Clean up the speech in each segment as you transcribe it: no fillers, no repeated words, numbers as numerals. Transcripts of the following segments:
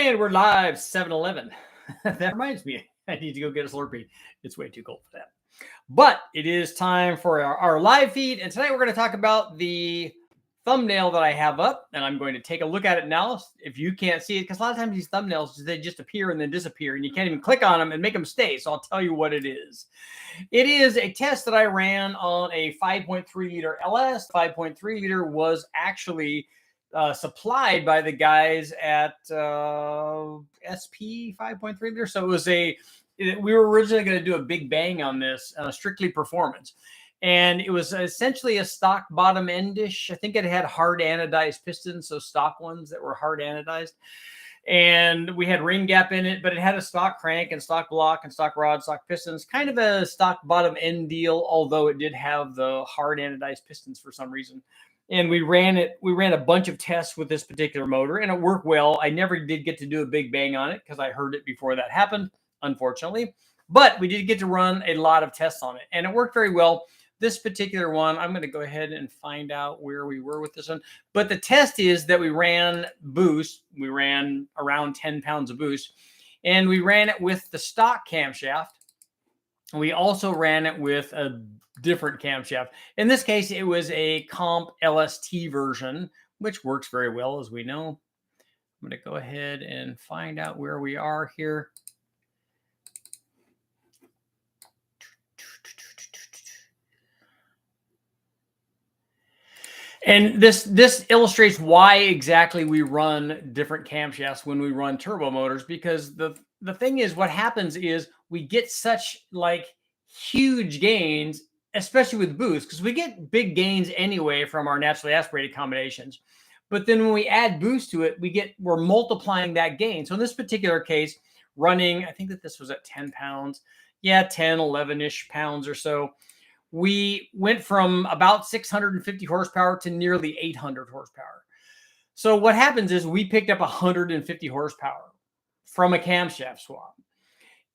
And we're live 7-Eleven. That reminds me, I need to go get a Slurpee. It's way too cold for that. But it is time for our live feed. And tonight we're going to talk about the thumbnail that I have up. And I'm going to take a look at it now. If you can't see it, because a lot of times these thumbnails, they just appear and then disappear. And you can't even click on them and make them stay. So I'll tell you what it is. It is a test that I ran on a 5.3 liter LS. 5.3 liter was actually supplied by the guys at SP 5.3 liter. So it was we were originally going to do a big bang on this, strictly performance. And it was essentially a stock bottom endish. I think it had hard anodized pistons, so stock ones that were hard anodized. And we had ring gap in it, but it had a stock crank and stock block and stock rod, stock pistons, kind of a stock bottom end deal, although it did have the hard anodized pistons for some reason. And we ran a bunch of tests with this particular motor, and it worked well. I never did get to do a big bang on it because I heard it before that happened, unfortunately. But we did get to run a lot of tests on it, and it worked very well. This particular one, I'm going to go ahead and find out where we were with this one. But the test is that we ran boost. We ran around 10 pounds of boost, and we ran it with the stock camshaft. We also ran it with a different camshaft. In this case, it was a Comp LST version, which works very well, as we know. I'm going to go ahead and find out where we are here. And this illustrates why exactly we run different camshafts when we run turbo motors, because the thing is, what happens is we get such like huge gains, especially with boost, because we get big gains anyway from our naturally aspirated combinations. But then when we add boost to it, we're multiplying that gain. So in this particular case, running, I think that this was at 10 pounds. Yeah, 10, 11-ish pounds or so. We went from about 650 horsepower to nearly 800 horsepower. So what happens is we picked up 150 horsepower from a camshaft swap.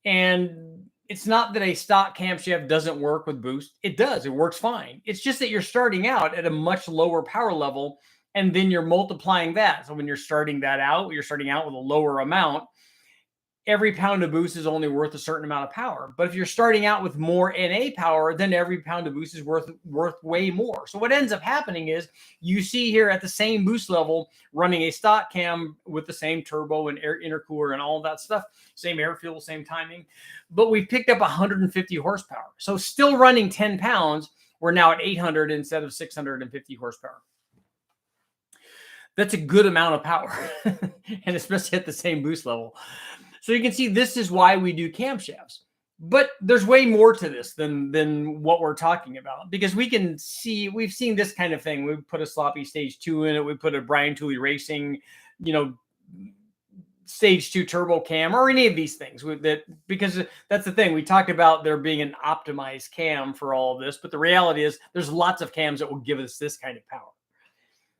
And it's not that a stock camshaft doesn't work with boost. It does. It works fine. It's just that you're starting out at a much lower power level, and then you're multiplying that. So when you're starting out with a lower amount. Every pound of boost is only worth a certain amount of power. But if you're starting out with more NA power, then every pound of boost is worth way more. So what ends up happening is you see here at the same boost level running a stock cam with the same turbo and air intercooler and all that stuff, same air fuel, same timing, but we picked up 150 horsepower. So still running 10 pounds, we're now at 800 instead of 650 horsepower. That's a good amount of power, and especially at the same boost level. So you can see this is why we do camshafts. But there's way more to this than what we're talking about, because we've seen this kind of thing. We put a sloppy stage 2 in it. We put a Brian Tooley Racing, stage 2 turbo cam, or any of these things because that's the thing. We talked about there being an optimized cam for all of this, but the reality is there's lots of cams that will give us this kind of power,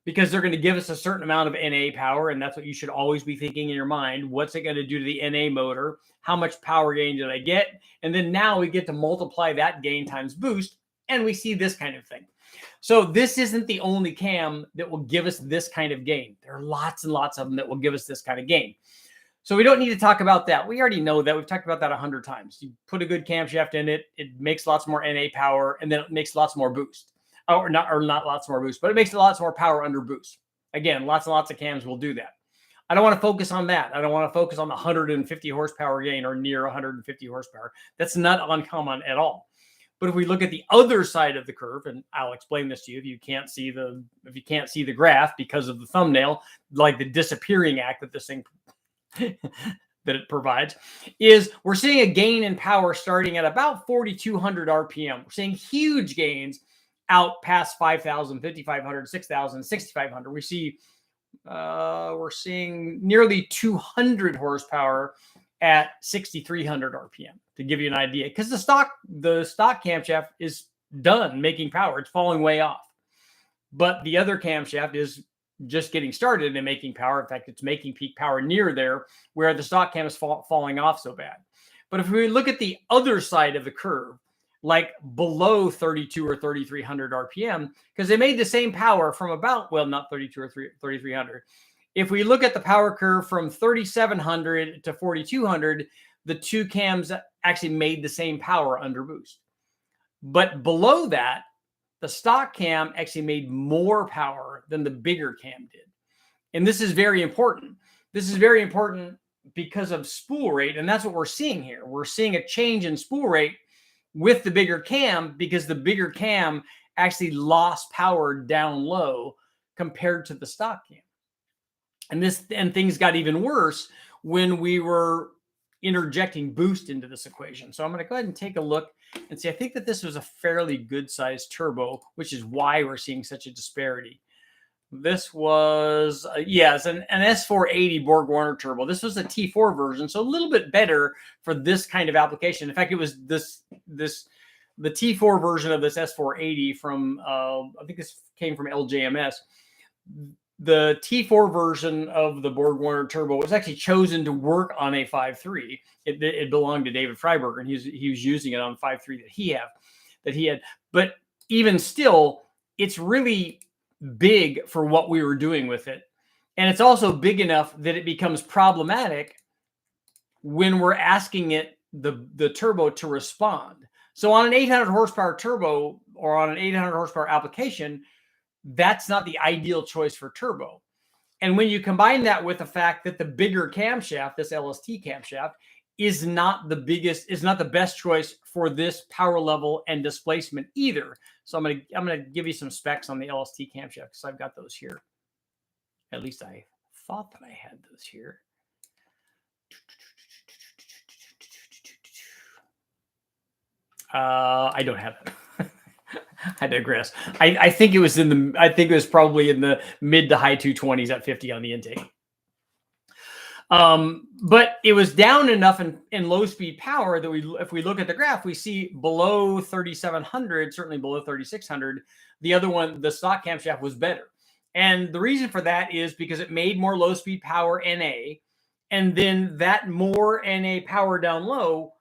because they're going to give us a certain amount of NA power, and that's what you should always be thinking in your mind. What's it going to do to the NA motor? How much power gain did I get? And then now we get to multiply that gain times boost, and we see this kind of thing. So this isn't the only cam that will give us this kind of gain. There are lots and lots of them that will give us this kind of gain. So we don't need to talk about that. We already know that. We've talked about that 100 times. You put a good camshaft in it, it makes lots more NA power, and then it makes lots more boost. Or not lots more boost, but it makes lots more power under boost. Again, lots and lots of cams will do that. I don't want to focus on that. I don't want to focus on the 150 horsepower gain or near 150 horsepower. That's not uncommon at all. But if we look at the other side of the curve, and I'll explain this to you if you can't see the graph because of the thumbnail, like the disappearing act that this thing that it provides, is we're seeing a gain in power starting at about 4,200 RPM. We're seeing huge gains out past 5,000, 5,500, 6,000, 6,500. We're seeing nearly 200 horsepower at 6,300 RPM, to give you an idea, because the stock camshaft is done making power. It's falling way off. But the other camshaft is just getting started in making power. In fact, it's making peak power near there, where the stock cam is falling off so bad. But if we look at the other side of the curve, like below 32 or 3,300 RPM, because they made the same power from about, well, not 32 or 3,300. If we look at the power curve from 3,700 to 4,200, the two cams actually made the same power under boost. But below that, the stock cam actually made more power than the bigger cam did. And this is very important. This is very important because of spool rate. And that's what we're seeing here. We're seeing a change in spool rate with the bigger cam because the bigger cam actually lost power down low compared to the stock cam. And things got even worse when we were interjecting boost into this equation. So I'm going to go ahead and take a look and see. I think that this was a fairly good sized turbo, which is why we're seeing such a disparity. This was, yes, an S480 Borg-Warner turbo. This was a T4 version, so a little bit better for this kind of application. In fact, it was the T4 version of this S480 from, I think this came from LJMS. The T4 version of the Borg-Warner turbo was actually chosen to work on a 5.3. It belonged to David Freiberger, and he was using it on 5.3 that he had. But even still, it's really big for what we were doing with it. And it's also big enough that it becomes problematic when we're asking it, the turbo, to respond. So on an 800 horsepower turbo or on an 800 horsepower application, that's not the ideal choice for turbo. And when you combine that with the fact that the bigger camshaft, this LST camshaft, is not the best choice for this power level and displacement either. So I'm gonna give you some specs on the LST camshaft because I've got those here. At least I thought that I had those here. I don't have them. I digress. I think it was probably in the mid to high 220s at 50 on the intake. But it was down enough in low speed power that if we look at the graph, we see below 3,700, certainly below 3,600, the other one, the stock camshaft, was better. And the reason for that is because it made more low speed power NA, and then that more NA power down low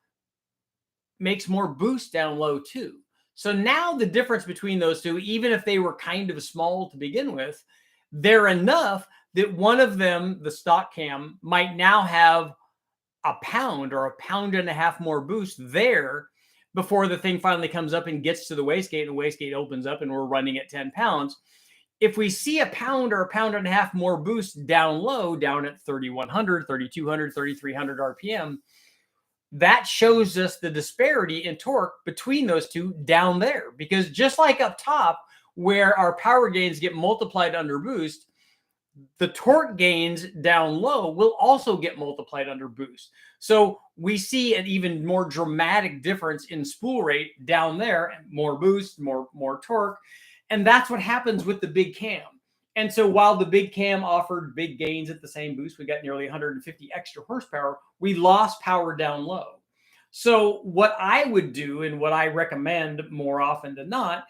makes more boost down low too. So now the difference between those two, even if they were kind of small to begin with, they're enough that one of them, the stock cam, might now have a pound or a pound and a half more boost there before the thing finally comes up and gets to the wastegate, and the wastegate opens up and we're running at 10 pounds. If we see a pound or a pound and a half more boost down low, down at 3,100, 3,200, 3,300 RPM, that shows us the disparity in torque between those two down there. Because just like up top, where our power gains get multiplied under boost, the torque gains down low will also get multiplied under boost. So we see an even more dramatic difference in spool rate down there, more boost, more torque. And that's what happens with the big cam. And so while the big cam offered big gains at the same boost, we got nearly 150 extra horsepower, we lost power down low. So what I would do, and what I recommend more often than not,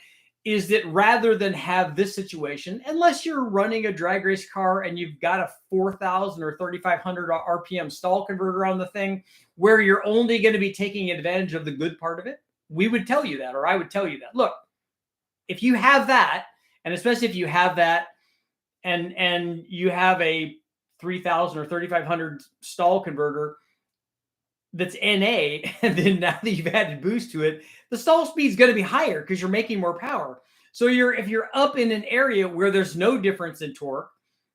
is that rather than have this situation, unless you're running a drag race car and you've got a 4,000 or 3,500 RPM stall converter on the thing, where you're only going to be taking advantage of the good part of it, we would tell you that, or I would tell you that. Look, if you have that, and especially if you have that, and you have a 3,000 or 3,500 stall converter that's NA, and then now that you've added boost to it, the stall speed is going to be higher because you're making more power. So if you're up in an area where there's no difference in torque,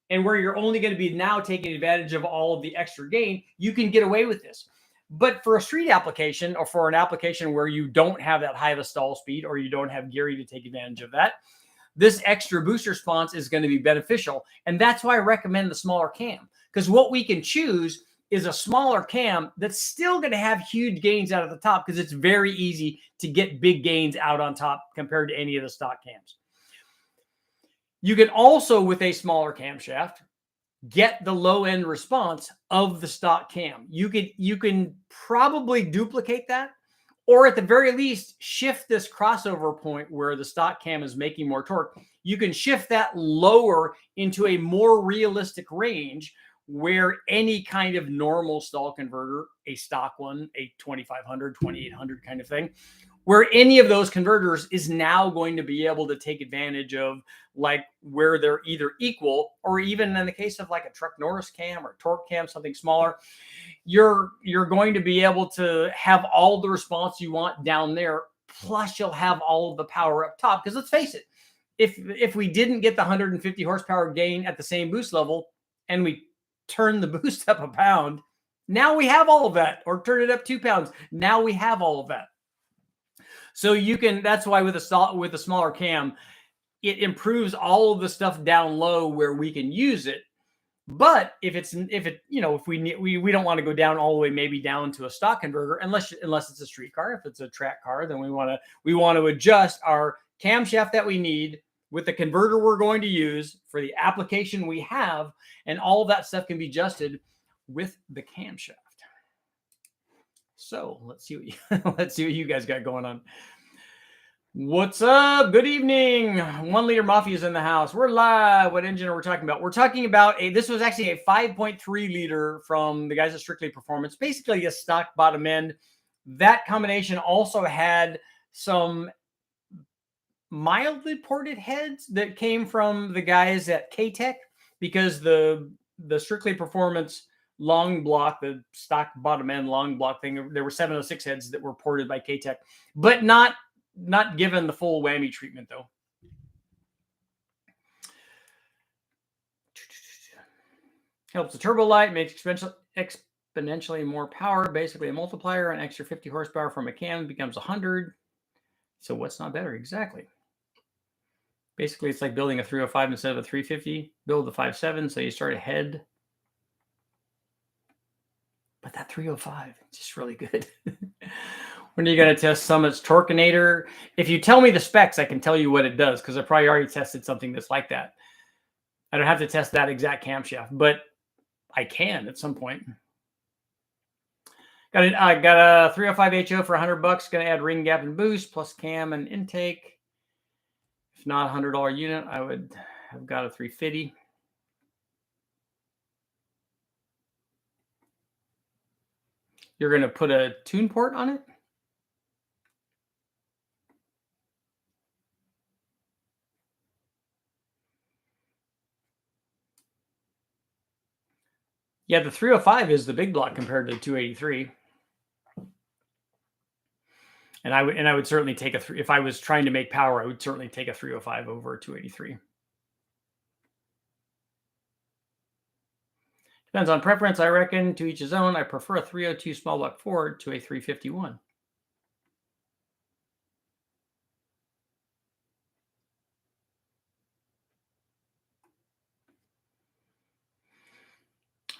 and where you're only going to be now taking advantage of all of the extra gain, you can get away with this. But for a street application, or for an application where you don't have that high of a stall speed, or you don't have Gary to take advantage of that, this extra boost response is going to be beneficial. And that's why I recommend the smaller cam, because what we can choose is a smaller cam that's still going to have huge gains out of the top, because it's very easy to get big gains out on top compared to any of the stock cams. You can also, with a smaller camshaft, get the low end response of the stock cam. You can probably duplicate that, or at the very least shift this crossover point where the stock cam is making more torque. You can shift that lower into a more realistic range where any kind of normal stall converter, a stock one, a 2,500, 2,800 kind of thing, where any of those converters is now going to be able to take advantage of, like, where they're either equal, or even in the case of like a truck Norris cam or torque cam, something smaller, you're going to be able to have all the response you want down there, plus you'll have all of the power up top. Because let's face it, if we didn't get the 150 horsepower gain at the same boost level and we turn the boost up a pound, now we have all of that, or turn it up 2 pounds, now we have all of that. So you can, that's why with a smaller cam, it improves all of the stuff down low where we can use it. But if we don't want to go down all the way, maybe down to a stock converter, unless it's a street car. If it's a track car, then we want to adjust our camshaft that we need with the converter we're going to use for the application we have, and all of that stuff can be adjusted with the camshaft. So let's see what you guys got going on. What's up? Good evening. 1 Liter Mafia is in the house. We're live. What engine are we talking about? We're talking about this was actually a 5.3 liter from the guys at Strictly Performance, basically a stock bottom end. That combination also had some mildly ported heads that came from the guys at K-Tech, because the Strictly Performance long block, the stock bottom end long block thing, there were 706 heads that were ported by K-Tech, but not given the full whammy treatment though. Helps the turbo light, makes exponentially more power, basically a multiplier. An extra 50 horsepower from a cam becomes 100. So what's not better? Exactly. Basically, it's like building a 305 instead of a 350. Build the 5.7, so you start ahead. But that 305 is just really good. When are you going to test Summit's Torquenator? If you tell me the specs, I can tell you what it does, because I probably already tested something that's like that. I don't have to test that exact camshaft, but I can at some point. Got a 305 HO for $100. Going to add ring gap and boost, plus cam and intake. If not a $100 unit, I would have got a 350. You're going to put a tune port on it? Yeah, the 305 is the big block compared to 283. And I would certainly take if I was trying to make power, I would certainly take a 305 over a 283. Depends on preference, I reckon. To each his own. I prefer a 302 small block Ford to a 351.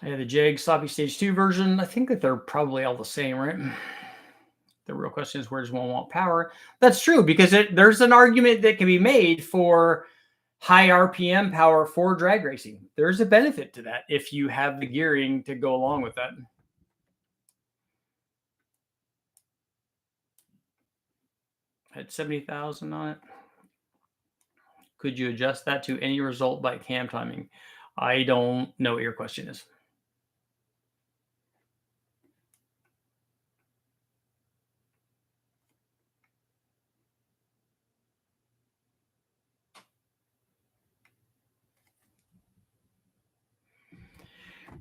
I have the Jag Sloppy Stage 2 version. I think that they're probably all the same, right? The real question is, where does one want power? That's true, because there's an argument that can be made for high RPM power for drag racing. There's a benefit to that if you have the gearing to go along with that. Had 70,000 on it. Could you adjust that to any result by cam timing? I don't know what your question is.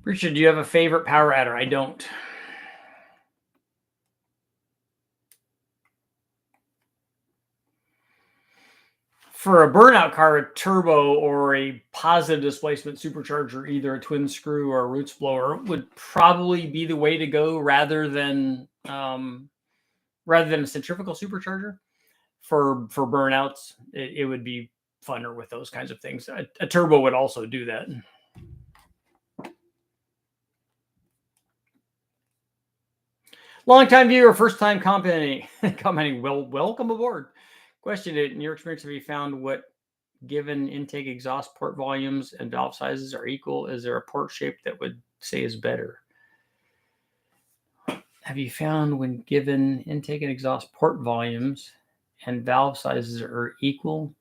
Richard, do you have a favorite power adder? I don't. For a burnout car, a turbo or a positive displacement supercharger, either a twin screw or a roots blower, would probably be the way to go, rather than a centrifugal supercharger. For burnouts, it would be funner with those kinds of things. A turbo would also do that. Long-time viewer, first-time commenting. Well, welcome aboard. Question: in your experience, have you found what given intake exhaust port volumes and valve sizes are equal? Is there a port shape that would say is better? Have you found when given intake and exhaust port volumes and valve sizes are equal,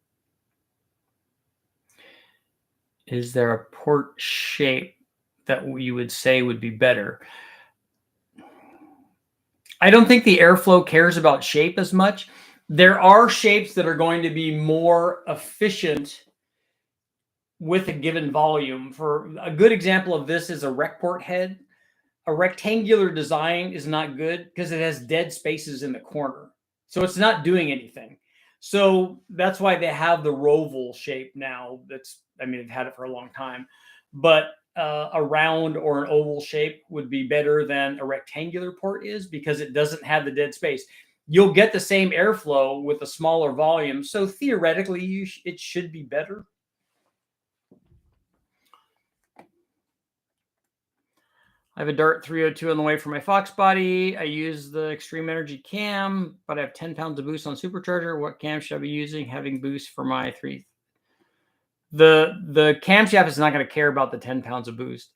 is there a port shape that you would say would be better? I don't think the airflow cares about shape as much. There are shapes that are going to be more efficient with a given volume. For a good example of this is a rec port head. A rectangular design is not good because it has dead spaces in the corner. So it's not doing anything. So that's why they have the roval shape now. I mean, they've had it for a long time. But a round or an oval shape would be better than a rectangular port is because it doesn't have the dead space. You'll get the same airflow with a smaller volume. So theoretically, it should be better. I have a Dart 302 on the way for my Fox body. I use the Extreme Energy cam, but I have 10 pounds of boost on supercharger. What cam should I be using having boost for my 3? The camshaft is not going to care about the 10 pounds of boost.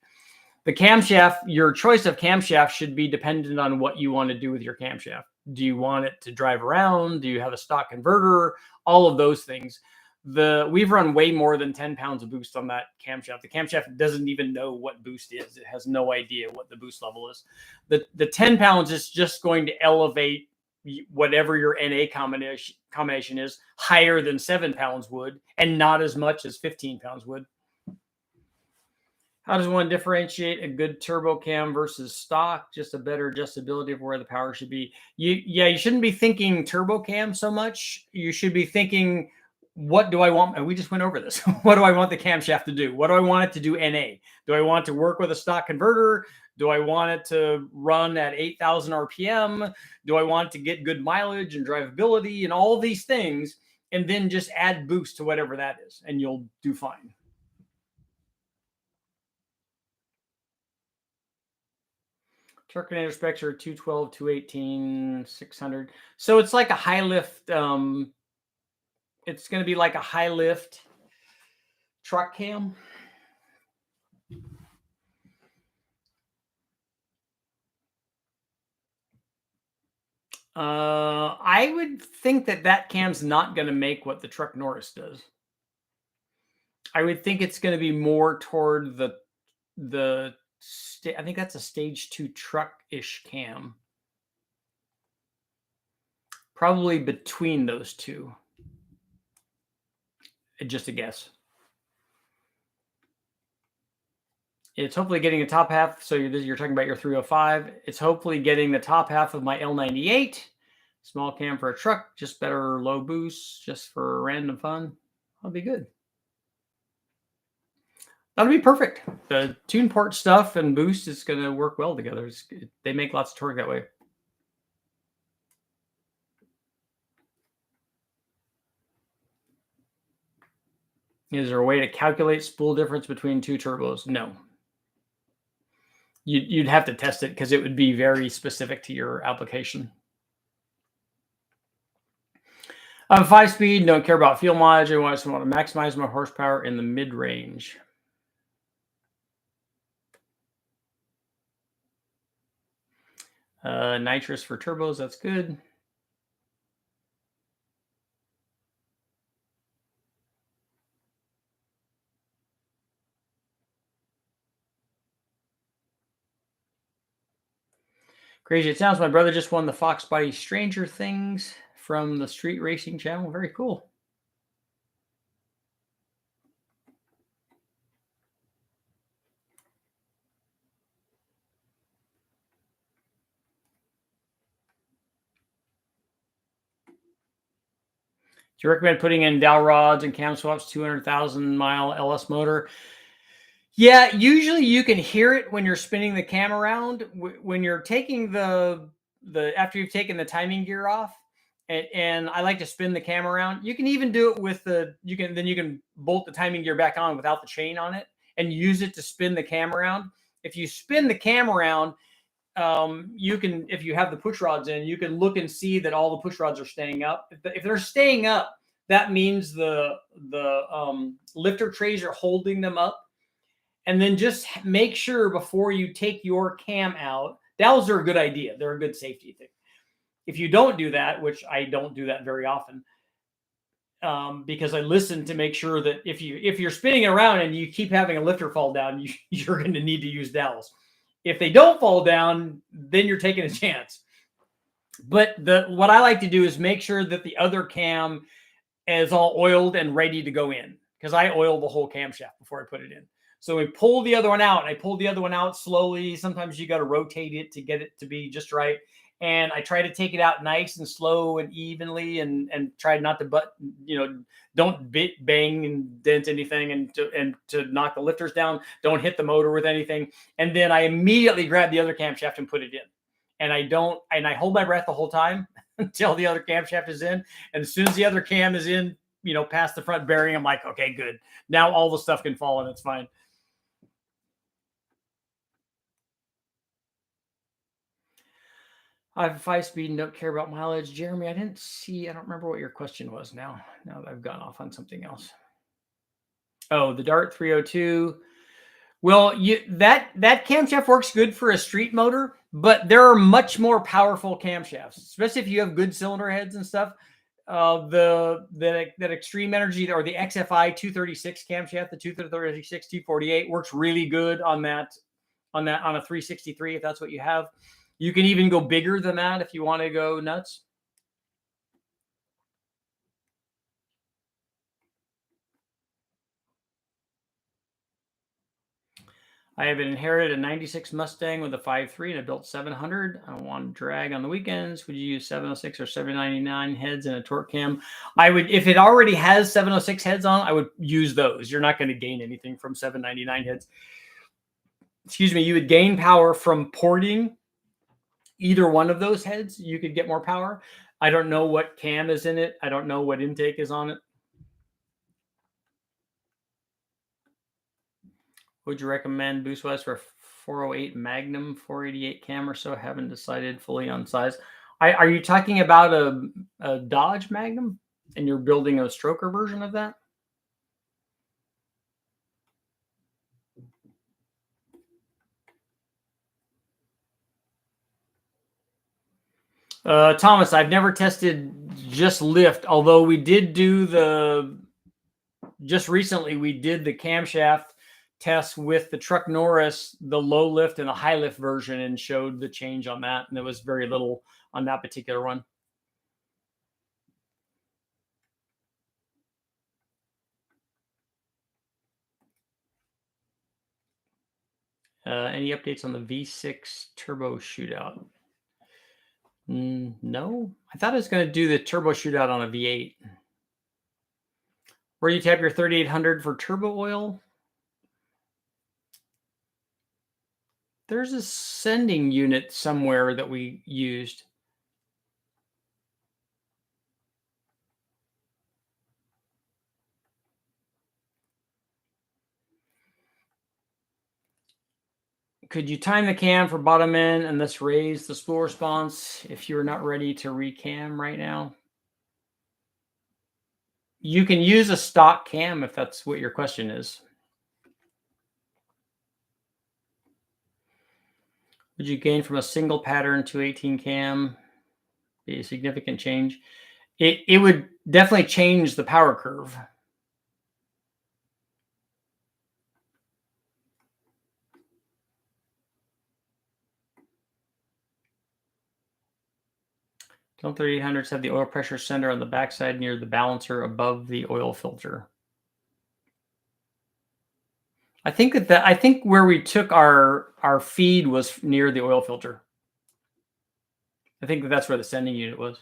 The camshaft, your choice of camshaft should be dependent on what you want to do with your camshaft. Do you want it to drive around? Do you have a stock converter? All of those things. We've run way more than 10 pounds of boost on that camshaft. The camshaft doesn't even know what boost is. It has no idea what the boost level is. The 10 pounds is just going to elevate whatever your NA combination is higher than 7 pounds would, and not as much as 15 pounds would. How does one differentiate a good turbo cam versus stock? Just a better adjustability of where the power should be. You shouldn't be thinking turbo cam so much. You should be thinking, what do I want? And we just went over this. What do I want the camshaft to do? What do I want it to do NA? Do I want it to work with a stock converter? Do I want it to run at 8,000 RPM? Do I want it to get good mileage and drivability and all these things? And then just add boost to whatever that is, and you'll do fine. Terminator specs are 212, 218, 600. So it's like a high lift. It's going to be like a high lift truck cam. I would think that cam's not going to make what the Truck Norris does. I would think it's going to be more toward I think that's a stage 2 truck-ish cam. Probably between those two. Just a guess. It's hopefully getting the top half. So you're talking about your 305. It's hopefully getting the top half of my L98. Small cam for a truck, just better low boost, just for random fun. That'll be good. That'll be perfect. The tune port stuff and boost is going to work well together. They make lots of torque that way. Is there a way to calculate spool difference between two turbos? No. You'd have to test it because it would be very specific to your application. I'm 5-speed, don't care about fuel mileage. I just want to maximize my horsepower in the mid-range. Nitrous for turbos, that's good. Crazy. It sounds my brother just won the Fox Body Stranger Things from the Street Racing channel. Very cool. Do you recommend putting in dowel rods and cam swaps 200,000 mile LS motor? Yeah, usually you can hear it when you're spinning the cam around. When you're taking after you've taken the timing gear off, and I like to spin the cam around. You can even do it with you can bolt the timing gear back on without the chain on it and use it to spin the cam around. If you spin the cam around, you can, if you have the push rods in, you can look and see that all the push rods are staying up. If they're staying up, that means the lifter trays are holding them up. And then just make sure before you take your cam out, dowels are a good idea. They're a good safety thing. If you don't do that, which I don't do that very often, because I listen to make sure that if you're spinning it around and you keep having a lifter fall down, you're going to need to use dowels. If they don't fall down, then you're taking a chance. But what I like to do is make sure that the other cam is all oiled and ready to go in, because I oil the whole camshaft before I put it in. So we pull the other one out. I pull the other one out slowly. Sometimes you got to rotate it to get it to be just right. And I try to take it out nice and slow and evenly, and try not to don't bang and dent anything, and to knock the lifters down. Don't hit the motor with anything. And then I immediately grab the other camshaft and put it in. And I hold my breath the whole time until the other camshaft is in. And as soon as the other cam is in, past the front bearing, I'm like, okay, good. Now all the stuff can fall and it's fine. I have a 5-speed and don't care about mileage. Jeremy, I don't remember what your question was now that I've gone off on something else. Oh, the Dart 302. Well, that camshaft works good for a street motor, but there are much more powerful camshafts, especially if you have good cylinder heads and stuff. That extreme energy, or the XFI 236 camshaft, the 236 248 works really good on a 363 if that's what you have. You can even go bigger than that if you want to go nuts. I have inherited a 96 Mustang with a 5.3 and I built 700. I want to drag on the weekends. Would you use 706 or 799 heads in a torque cam? I would, if it already has 706 heads on, I would use those. You're not going to gain anything from 799 heads. Excuse me. You would gain power from porting either one of those heads. You could get more power. I don't know what cam is in it. I don't know what intake is on it. Would you recommend boost wise for 408 Magnum 488 cam or so? Haven't decided fully on size. Are you talking about a Dodge Magnum and you're building a stroker version of that? Thomas, I've never tested just lift, although we did do just recently we did the camshaft test with the Truck Norris, the low lift and the high lift version, and showed the change on that. And there was very little on that particular one. Any updates on the V6 turbo shootout? No, I thought I was going to do the turbo shootout on a V8. Where you tap your 3800 for turbo oil? There's a sending unit somewhere that we used. Could you time the cam for bottom end and thus raise the spool response if you're not ready to recam right now? You can use a stock cam if that's what your question is. Would you gain from a single pattern to 18 cam? Be a significant change. It would definitely change the power curve. Don't 3800s have the oil pressure center on the backside near the balancer above the oil filter? I think where we took our feed was near the oil filter. I think that's where the sending unit was.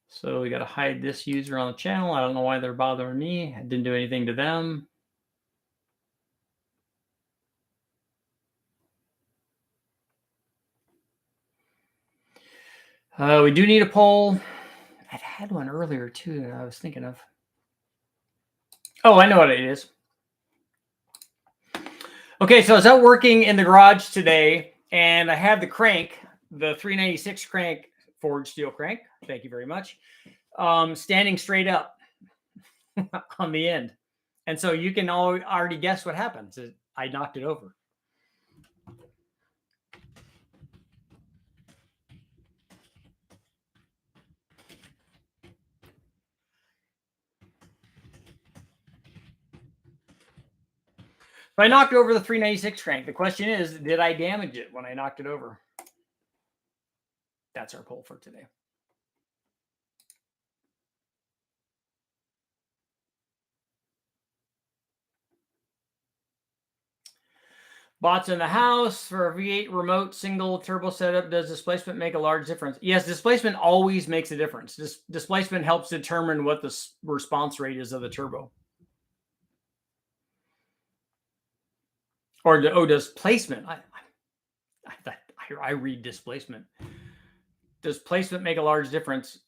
So we got to hide this user on the channel. I don't know why they're bothering me. I didn't do anything to them. We do need a poll. I've had one earlier too that I was thinking of. Oh, I know what it is. Okay, so I was out working in the garage today, and I had the crank, the 396 crank, forged steel crank. Thank you very much. Standing straight up on the end. And so you can already guess what happens. I knocked it over. So I knocked over the 396 crank. The question is, did I damage it when I knocked it over? That's our poll for today. Bots in the house for a V8 remote single turbo setup. Does displacement make a large difference? Yes, displacement always makes a difference. Displacement helps determine what the response rate is of the turbo. Or does placement? I read displacement. Does placement make a large difference?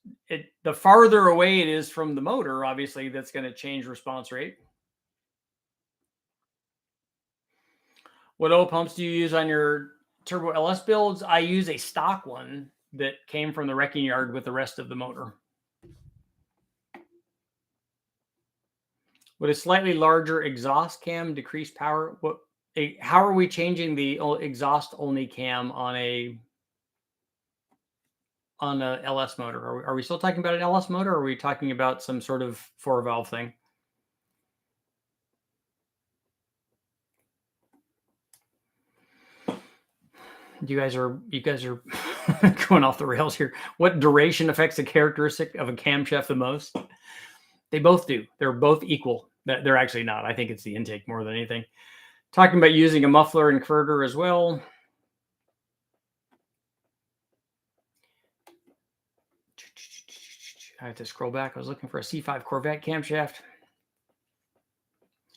The farther away it is from the motor, obviously, that's going to change response rate. What oil pumps do you use on your turbo LS builds? I use a stock one that came from the wrecking yard with the rest of the motor. Would a slightly larger exhaust cam decrease power? How are we changing the exhaust only cam on a LS motor? Are we still talking about an LS motor, or are we talking about some sort of 4-valve thing? You guys are going off the rails here. What duration affects the characteristic of a camshaft the most? They both do. They're both equal. They're actually not. I think it's the intake more than anything. Talking about using a muffler and converter as well. I have to scroll back. I was looking for a C5 Corvette camshaft.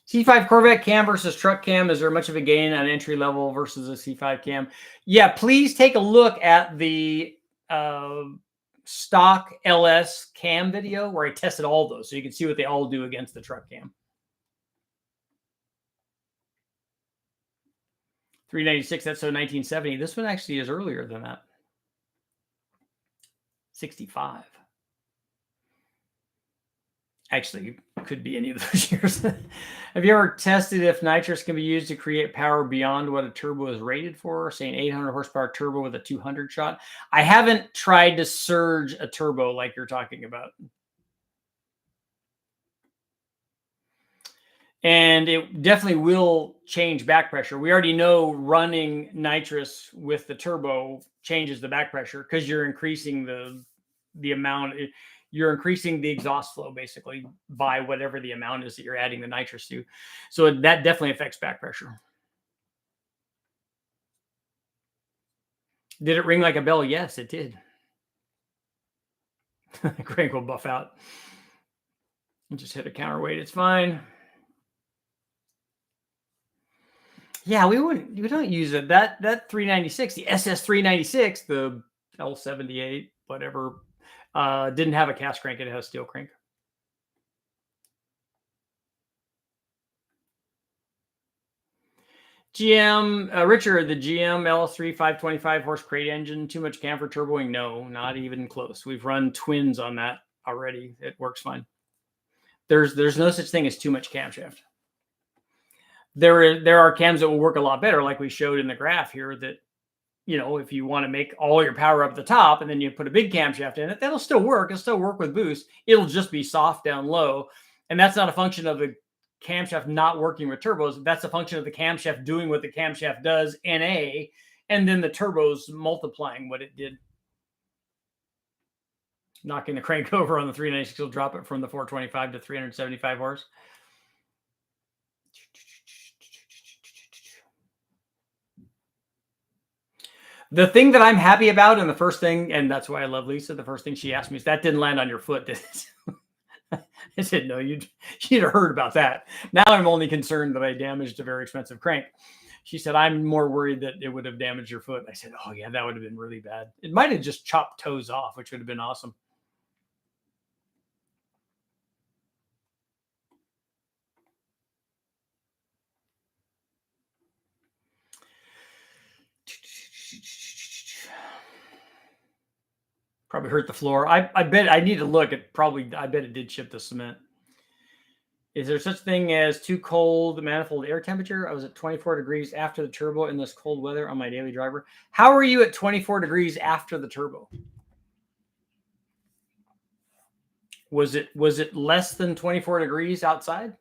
C5 Corvette cam versus truck cam. Is there much of a gain on entry level versus a C5 cam? Yeah, please take a look at the stock LS cam video where I tested all those, so you can see what they all do against the truck cam. 396, that's so 1970. This one actually is earlier than that. 65. Actually, could be any of those years. Have you ever tested if nitrous can be used to create power beyond what a turbo is rated for? Say an 800 horsepower turbo with a 200 shot. I haven't tried to surge a turbo like you're talking about. And it definitely will change back pressure. We already know running nitrous with the turbo changes the back pressure because you're increasing the amount. You're increasing the exhaust flow basically by whatever the amount is that you're adding the nitrous to. So that definitely affects back pressure. Did it ring like a bell? Yes, it did. Crank will buff out. And just hit a counterweight. It's fine. Yeah, we don't use it. That 396, the SS 396, the L78, whatever, didn't have a cast crank. It has a steel crank. GM, Richard, the GM LS3 525 horse crate engine, too much cam for turboing? No, not even close. We've run twins on that already. It works fine. There's no such thing as too much camshaft. There are cams that will work a lot better, like we showed in the graph here, that, you know, if you want to make all your power up at the top and then you put a big camshaft in it, that'll still work. It'll still work with boost. It'll just be soft down low. And that's not a function of the camshaft not working with turbos. That's a function of the camshaft doing what the camshaft does, NA, and then the turbos multiplying what it did. Knocking the crank over on the 396 will drop it from the 425 to 375 horse. The thing that I'm happy about, and the first thing, and that's why I love Lisa, the first thing she asked me is, that didn't land on your foot, did it? I said, no, you'd have heard about that. Now I'm only concerned that I damaged a very expensive crank. She said, I'm more worried that it would have damaged your foot. I said, oh yeah, that would have been really bad. It might have just chopped toes off, which would have been awesome. Probably hurt the floor. I bet I need to look at I bet it did chip the cement. Is there such thing as too cold manifold air temperature? I was at 24 degrees after the turbo in this cold weather on my daily driver. How are you at 24 degrees after the turbo? Was it less than 24 degrees outside?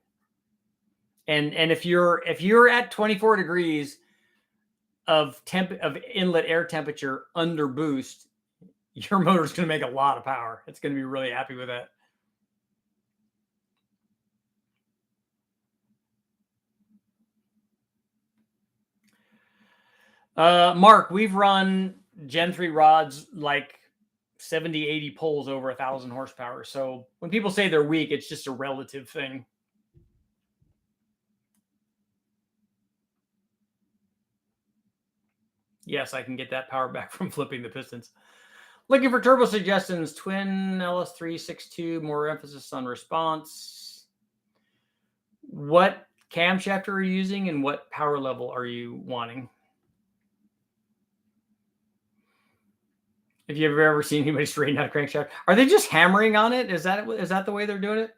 And if you're at 24 degrees of inlet air temperature under boost, your motor's going to make a lot of power. It's going to be really happy with that. Mark, we've run Gen 3 rods like 70, 80 pulls over 1,000 horsepower. So when people say they're weak, it's just a relative thing. Yes, I can get that power back from flipping the pistons. Looking for turbo suggestions. Twin LS362, more emphasis on response. What camshaft are you using and what power level are you wanting? If you've ever seen anybody straighten out a crankshaft, are they just hammering on it? Is that the way they're doing it?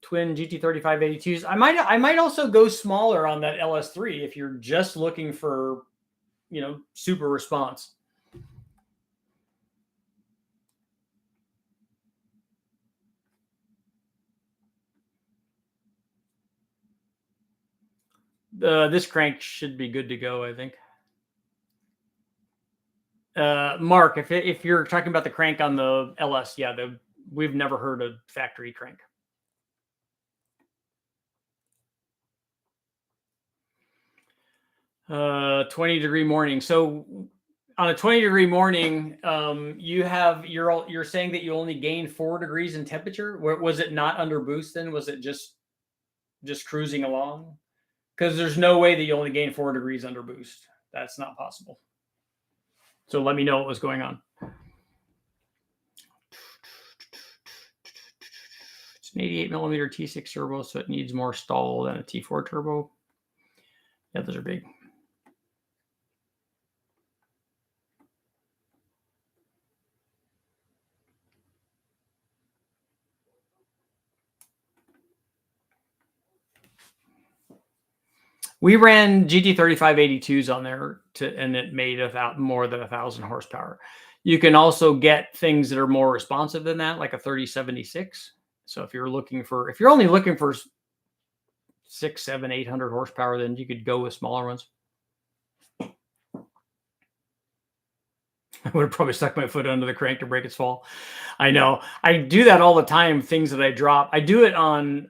Twin GT3582s. I might also go smaller on that LS3 if you're just looking for, super response. This crank should be good to go, I think. Mark, if you're talking about the crank on the LS, yeah, we've never heard a factory crank. 20-degree morning. So on a 20-degree morning, you're saying that you only gain 4 degrees in temperature. Was it not under boost then? Was it just cruising along? Because there's no way that you only gain 4 degrees under boost. That's not possible. So let me know what was going on. It's an 88 millimeter T6 turbo, so it needs more stall than a T4 turbo. Yeah, those are big. We ran GT3582s on there and it made more than 1,000 horsepower. You can also get things that are more responsive than that, like a 3076. So if you're only looking for 600, 700, 800 horsepower, then you could go with smaller ones. I would have probably stuck my foot under the crank to break its fall. I know. I do that all the time. Things that I drop. I do it on.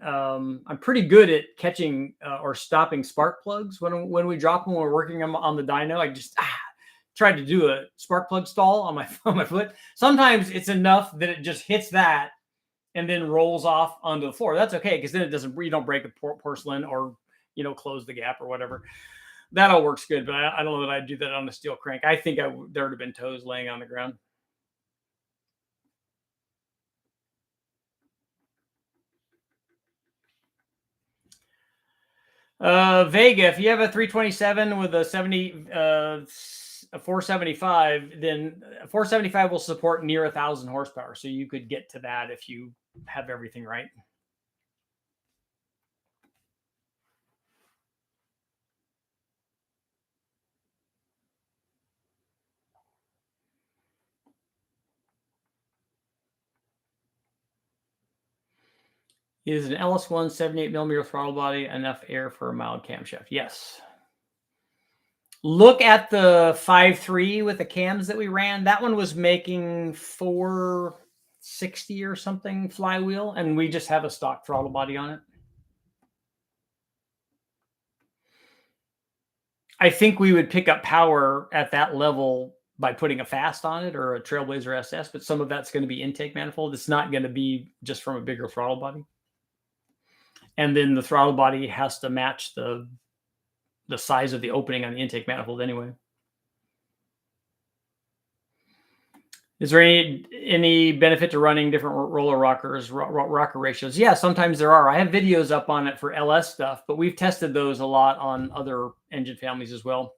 I'm pretty good at catching or stopping spark plugs when we drop them. When we're working on the dyno. I just tried to do a spark plug stall on my foot. Sometimes it's enough that it just hits that and then rolls off onto the floor. That's okay because then you don't break the porcelain or close the gap or whatever. That all works good, but I don't know that I'd do that on a steel crank. I think there would have been toes laying on the ground. Vega, if you have a 327 with a 475, then a 475 will support near 1,000 horsepower. So you could get to that if you have everything right. Is an LS1 78 millimeter throttle body enough air for a mild camshaft? Yes. Look at the 5.3 with the cams that we ran. That one was making 460 or something flywheel, and we just have a stock throttle body on it. I think we would pick up power at that level by putting a fast on it or a Trailblazer SS, but some of that's going to be intake manifold. It's not going to be just from a bigger throttle body. And then the throttle body has to match the size of the opening on the intake manifold anyway. Is there any benefit to running different roller rockers, rocker ratios? Yeah, sometimes there are. I have videos up on it for LS stuff, but we've tested those a lot on other engine families as well.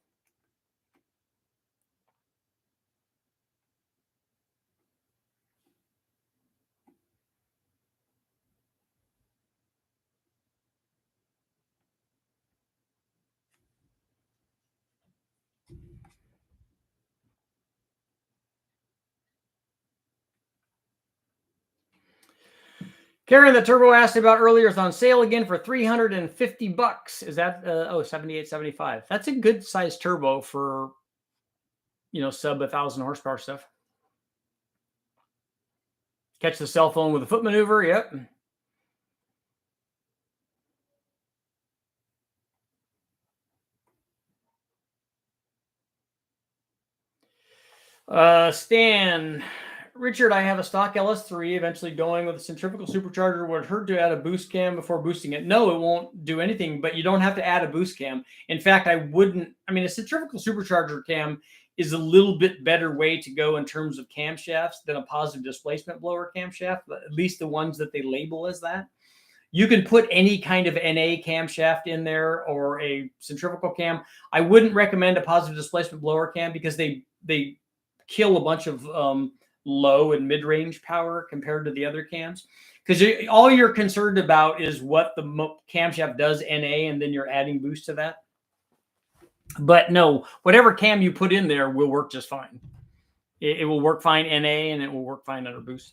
Karen, the turbo asked about earlier is on sale again for $350. Is that 7875? That's a good size turbo for sub 1,000 horsepower stuff. Catch the cell phone with a foot maneuver. Yep. Stan, Richard, I have a stock LS3 eventually going with a centrifugal supercharger. Would it hurt to add a boost cam before boosting it? No, it won't do anything, but you don't have to add a boost cam. In fact, I wouldn't. I mean, a centrifugal supercharger cam is a little bit better way to go in terms of camshafts than a positive displacement blower camshaft, at least the ones that they label as that. You can put any kind of NA camshaft in there or a centrifugal cam. I wouldn't recommend a positive displacement blower cam because they kill a bunch of low and mid-range power compared to the other cams. Because all you're concerned about is what the camshaft does NA, and then you're adding boost to that. But no, whatever cam you put in there will work just fine. It will work fine NA, and it will work fine under boost.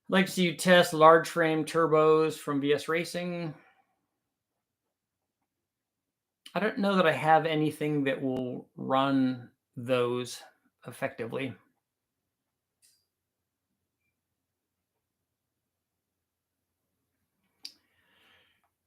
I'd like to see you test large frame turbos from VS Racing. I don't know that I have anything that will run those effectively.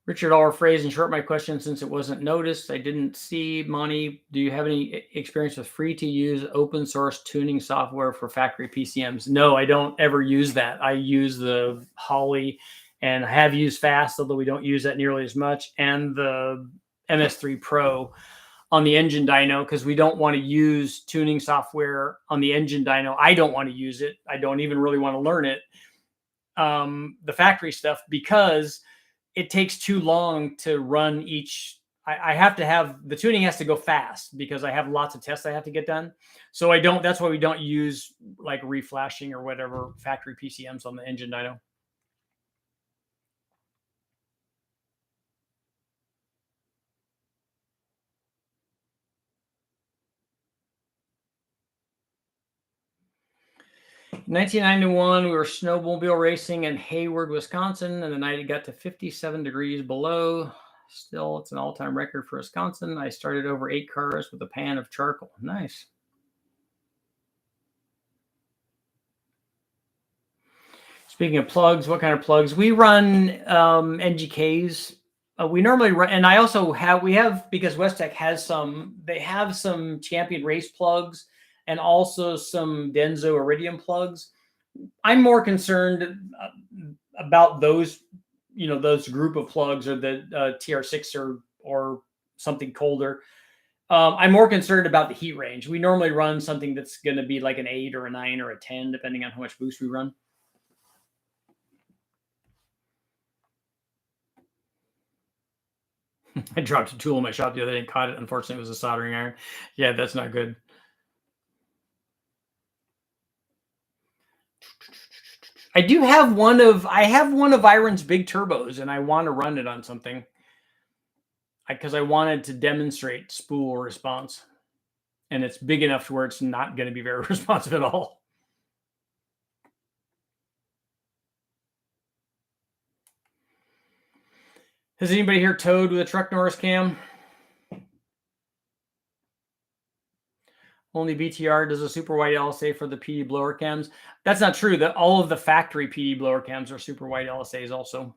Richard Allor phrase in short my question since it wasn't noticed. I didn't see. Monty, do you have any experience with free to use open source tuning software for factory PCMs? No, I don't ever use that. I use the Holly, and I have used Fast, although we don't use that nearly as much, and the MS3 Pro on the engine dyno, because we don't want to use tuning software on the engine dyno. I don't want to use it. I don't even really want to learn it. The factory stuff, because it takes too long to run each. I have to have the tuning has to go fast because I have lots of tests I have to get done. So I don't. That's why we don't use like reflashing or whatever factory PCMs on the engine dyno. In 1991, we were snowmobile racing in Hayward, Wisconsin, and the night it got to 57 degrees below. Still, it's an all-time record for Wisconsin. I started over 8 cars with a pan of charcoal. Nice. Speaking of plugs, what kind of plugs? We run NGKs. We normally run, and I also have because Westech has some. They have some Champion Race plugs and also some Denso Iridium plugs. I'm more concerned about those, those group of plugs, or the TR6 or something colder. I'm more concerned about the heat range. We normally run something that's going to be like an 8 or a 9 or a 10, depending on how much boost we run. I dropped a tool in my shop the other day and caught it. Unfortunately, it was a soldering iron. Yeah, that's not good. I have one of Iron's big turbos, and I want to run it on something because I wanted to demonstrate spool response, and it's big enough to where it's not going to be very responsive at all. Has anybody here towed with a truck Norris cam? Only BTR does a super wide LSA for the PD blower cams. That's not true. That all of the factory PD blower cams are super wide LSAs also.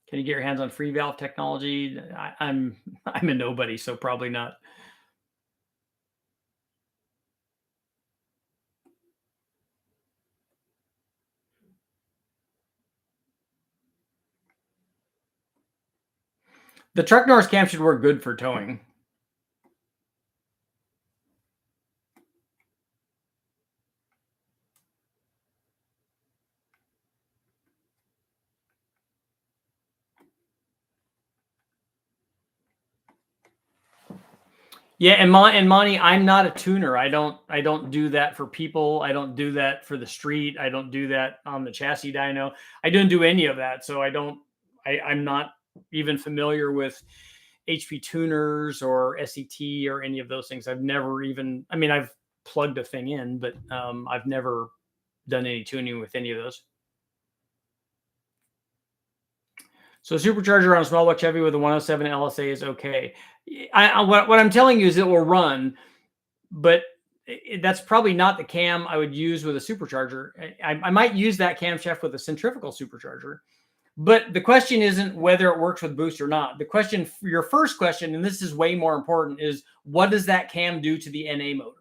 Can you get your hands on free valve technology? I'm a nobody, so probably not. The truck Norris cam should work good for towing. Yeah, and Monty, I'm not a tuner. I don't do that for people. I don't do that for the street. I don't do that on the chassis dyno. I don't do any of that. So I'm not even familiar with HP tuners or SET or any of those things. I've never even, I've plugged a thing in, but I've never done any tuning with any of those. So supercharger on a small block Chevy with a 107 LSA is okay. What I'm telling you is it will run, but that's probably not the cam I would use with a supercharger. I might use that camshaft with a centrifugal supercharger. But the question isn't whether it works with boost or not. The question, your first question, and this is way more important, is what does that cam do to the NA motor?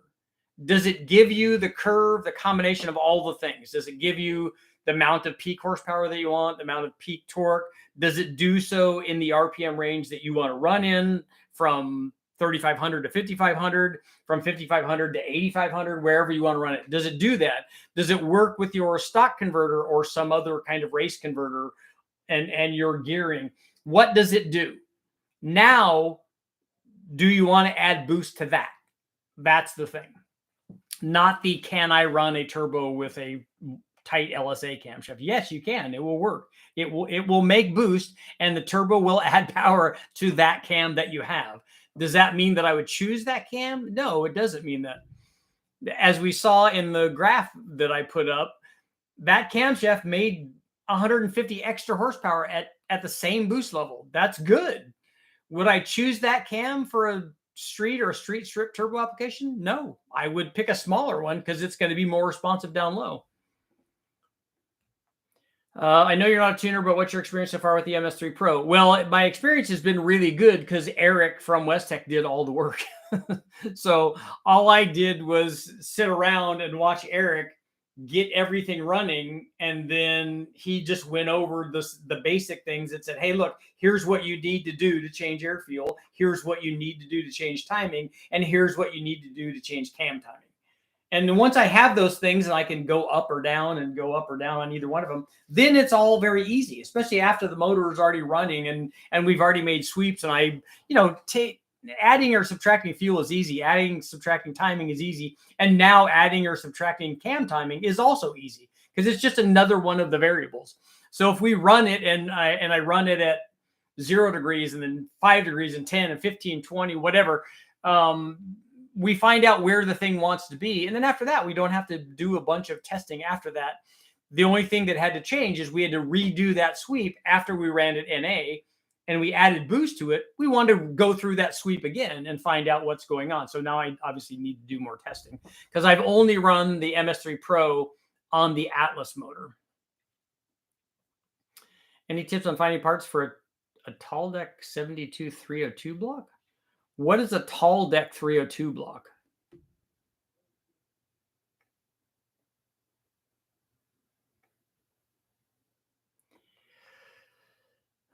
Does it give you the curve, the combination of all the things? Does it give you the amount of peak horsepower that you want, the amount of peak torque? Does it do so in the RPM range that you want to run in, from 3,500 to 5,500, from 5,500 to 8,500, wherever you want to run it? Does it do that? Does it work with your stock converter or some other kind of race converter and your gearing? What does it do? Now, do you want to add boost to that? That's the thing. Not the, can I run a turbo with a tight LSA camshaft? Yes, you can. It will work. It will make boost, and the turbo will add power to that cam that you have. Does that mean that I would choose that cam? No, it doesn't mean that. As we saw in the graph that I put up, that camshaft made 150 extra horsepower at the same boost level. That's good. Would I choose that cam for a street or a street strip turbo application? No, I would pick a smaller one because it's going to be more responsive down low. I know you're not a tuner, but what's your experience so far with the MS3 Pro? Well, my experience has been really good because Eric from Westech did all the work. So all I did was sit around and watch Eric get everything running, and then he just went over the basic things that said, hey, look, here's what you need to do to change air fuel, here's what you need to do to change timing, and here's what you need to do to change cam timing. And once I have those things and I can go up or down and go up or down on either one of them, then it's all very easy, especially after the motor is already running and we've already made sweeps, and I, adding or subtracting fuel is easy. Adding, subtracting timing is easy. And now adding or subtracting cam timing is also easy because it's just another one of the variables. So if we run it and I run it at 0 degrees and then 5 degrees and 10 and 15, 20, whatever, we find out where the thing wants to be. And then after that, we don't have to do a bunch of testing after that. The only thing that had to change is we had to redo that sweep after we ran it NA. And we added boost to it. We wanted to go through that sweep again and find out what's going on. So now I obviously need to do more testing because I've only run the MS3 Pro on the Atlas motor. Any tips on finding parts for a tall deck 72302 block? What is a tall deck 302 block?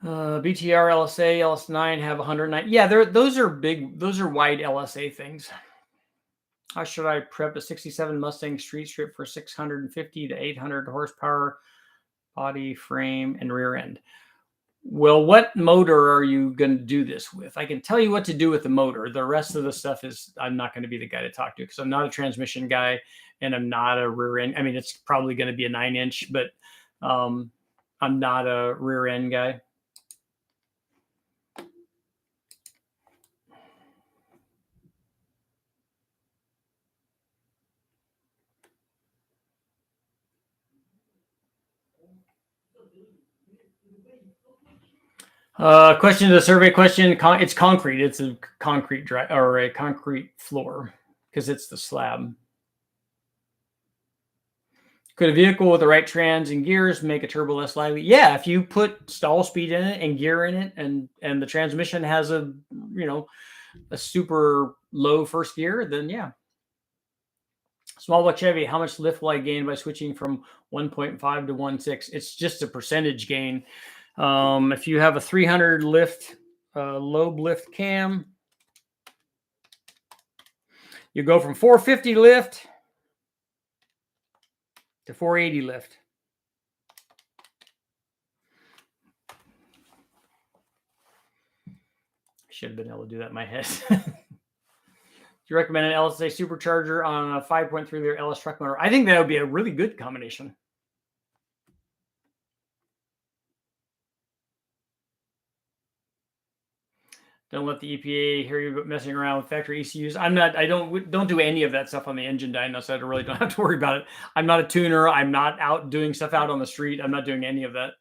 BTR, LSA, LS9 have 109. Yeah, those are big. Those are wide LSA things. How should I prep a 67 Mustang street strip for 650 to 800 horsepower body, frame, and rear end? Well, what motor are you going to do this with? I can tell you what to do with the motor. The rest of the stuff is, I'm not going to be the guy to talk to because I'm not a transmission guy and I'm not a rear end. I mean, it's probably going to be a 9-inch, but I'm not a rear end guy. Question to the survey question. It's concrete. It's a concrete or a concrete floor because it's the slab. Could a vehicle with the right trans and gears make a turbo less lively? Yeah, if you put stall speed in it and gear in it, and the transmission has a super low first gear, then yeah. Small block Chevy, how much lift will I gain by switching from 1.5 to 1.6? It's just a percentage gain. If you have a 300 lift, low lift cam, you go from 450 lift to 480 lift. I should have been able to do that in my head. Do you recommend an LSA supercharger on a 5.3 liter LS truck motor? I think that would be a really good combination. Don't let the EPA hear you messing around with factory ECUs. I don't do any of that stuff on the engine dyno, so I really don't have to worry about it. I'm not a tuner. I'm not out doing stuff out on the street. I'm not doing any of that.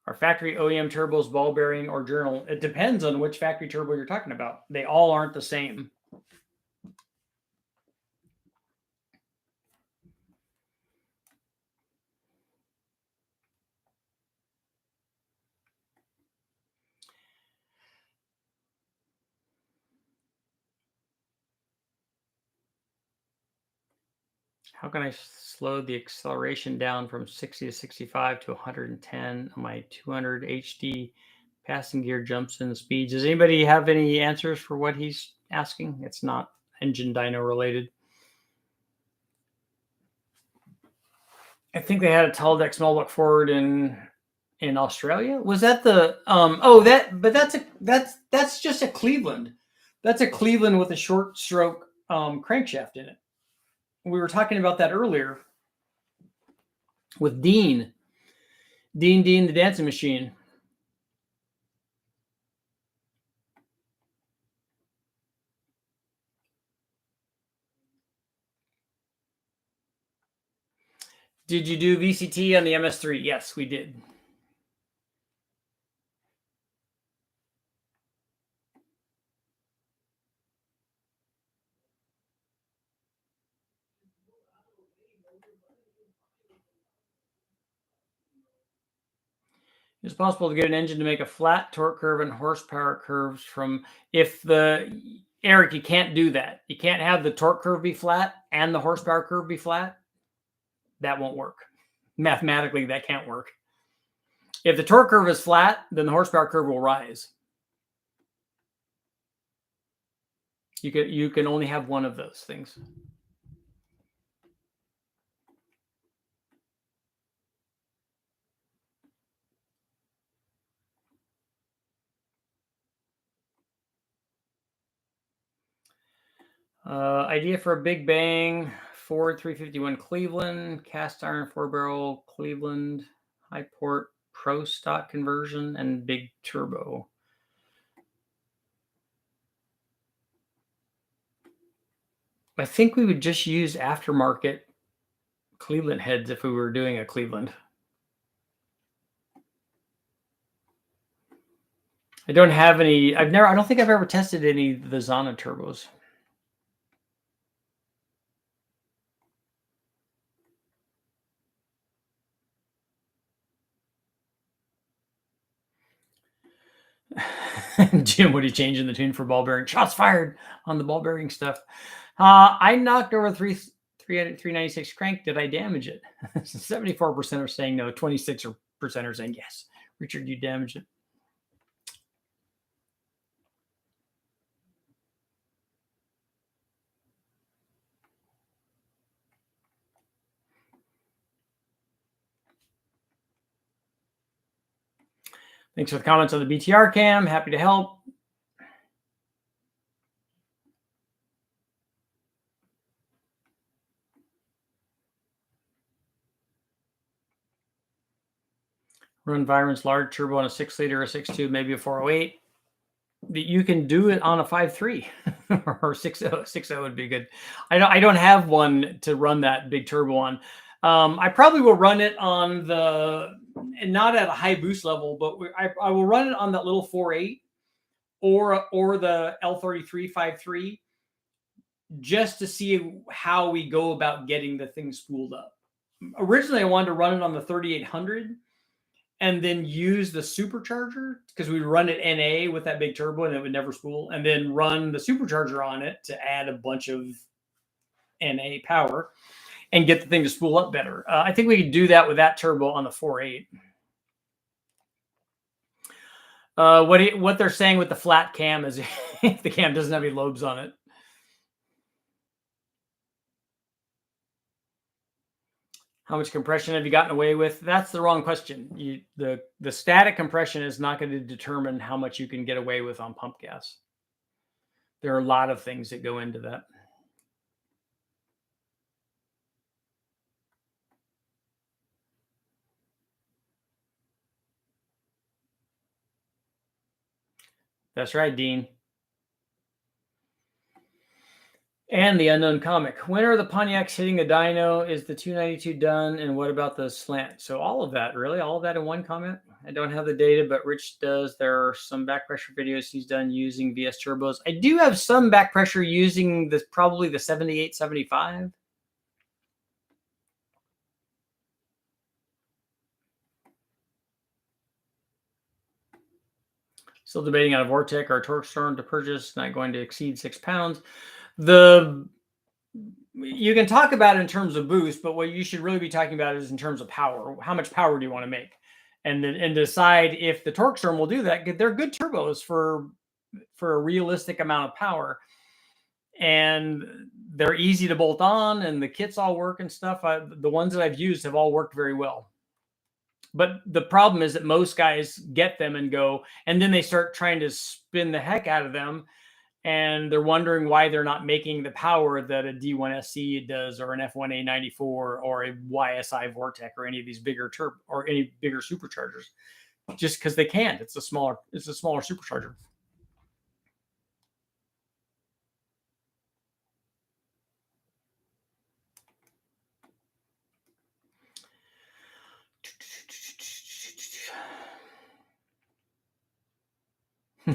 Are factory OEM turbos ball bearing or journal? It depends on which factory turbo you're talking about. They all aren't the same. How can I slow the acceleration down from 60 to 65 to 110 on my 200 HD passing gear jumps in the speeds? Does anybody have any answers for what he's asking? It's not engine dyno related. I think they had a Taldex Melbuck Ford in Australia. Was that the that's just a Cleveland. That's a Cleveland with a short stroke crankshaft in it. We were talking about that earlier with Dean the dancing machine. Did you do VCT on the MS3? Yes, we did. It's possible to get an engine to make a flat torque curve and horsepower curves from Eric, you can't do that. You can't have the torque curve be flat and the horsepower curve be flat. That won't work. Mathematically, that can't work. If the torque curve is flat, then the horsepower curve will rise. You can only have one of those things. Idea for a big bang Ford 351 Cleveland, cast iron 4-barrel Cleveland, high port pro stock conversion, and big turbo. I think we would just use aftermarket Cleveland heads if we were doing a Cleveland. I don't have any. I don't think I've ever tested any of the Zana turbos. Jim, what are you changing the tune for ball bearing? Shots fired on the ball bearing stuff. I knocked over 396 crank. Did I damage it? 74% are saying no. 26% are saying yes. Richard, you damaged it. Thanks for the comments on the BTR cam. Happy to help. Run Virens large turbo on a 6-liter, a 6.2, maybe a 408. You can do it on a 5.3 or 6.0. 6.0 would be good. I don't have one to run that big turbo on. I probably will run it on not at a high boost level, but I will run it on that little 4.8 or the L33 5.3 just to see how we go about getting the thing spooled up. Originally, I wanted to run it on the 3800 and then use the supercharger because we run it NA with that big turbo and it would never spool, and then run the supercharger on it to add a bunch of NA power and get the thing to spool up better. I think we could do that with that turbo on the 4.8. What they're saying with the flat cam is if the cam doesn't have any lobes on it. How much compression have you gotten away with? That's the wrong question. The static compression is not going to determine how much you can get away with on pump gas. There are a lot of things that go into that. That's right, Dean. And the unknown comic. When are the Pontiacs hitting the dyno? Is the 292 done? And what about the slant? So all of that, really, all of that in one comment. I don't have the data, but Rich does. There are some back pressure videos he's done using VS turbos. I do have some back pressure using this, probably the 7875. Still debating on a Vortec or a torque storm to purchase, not going to exceed 6 pounds. You can talk about it in terms of boost, but what you should really be talking about is in terms of power. How much power do you want to make? And decide if the torque storm will do that. They're good turbos for a realistic amount of power. And they're easy to bolt on, and the kits all work and stuff. The ones that I've used have all worked very well. But the problem is that most guys get them and go, and then they start trying to spin the heck out of them, and they're wondering why they're not making the power that a D1SC does, or an F1A94, or a YSI Vortec, or any of these bigger or any bigger superchargers, just because they can't. It's a smaller supercharger.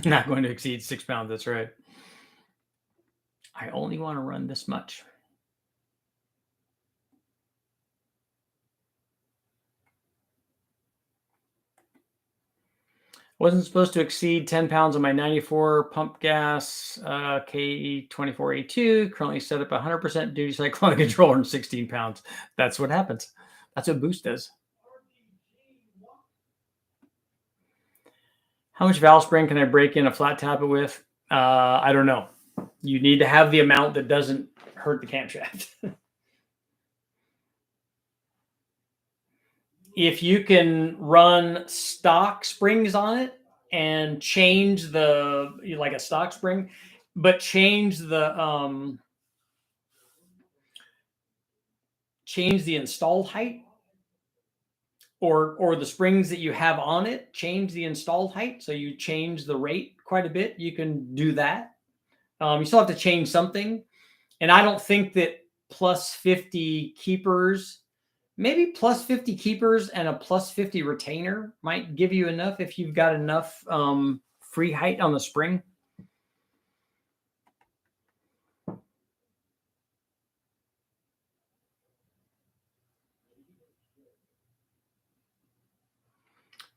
Not going to exceed 6 pounds. That's right. I only want to run this much. Wasn't supposed to exceed 10 pounds on my 94 pump gas K24A2. Currently set up 100% duty cycle on a controller and 16 pounds. That's what happens. That's what boost does. How much valve spring can I break in a flat tappet with? I don't know. You need to have the amount that doesn't hurt the camshaft. If you can run stock springs on it and change like a stock spring, but change the installed height, or the springs that you have on it, change the installed height. So you change the rate quite a bit. You can do that. You still have to change something. And I don't think that plus 50 keepers, maybe plus 50 keepers and a plus 50 retainer might give you enough if you've got enough free height on the spring.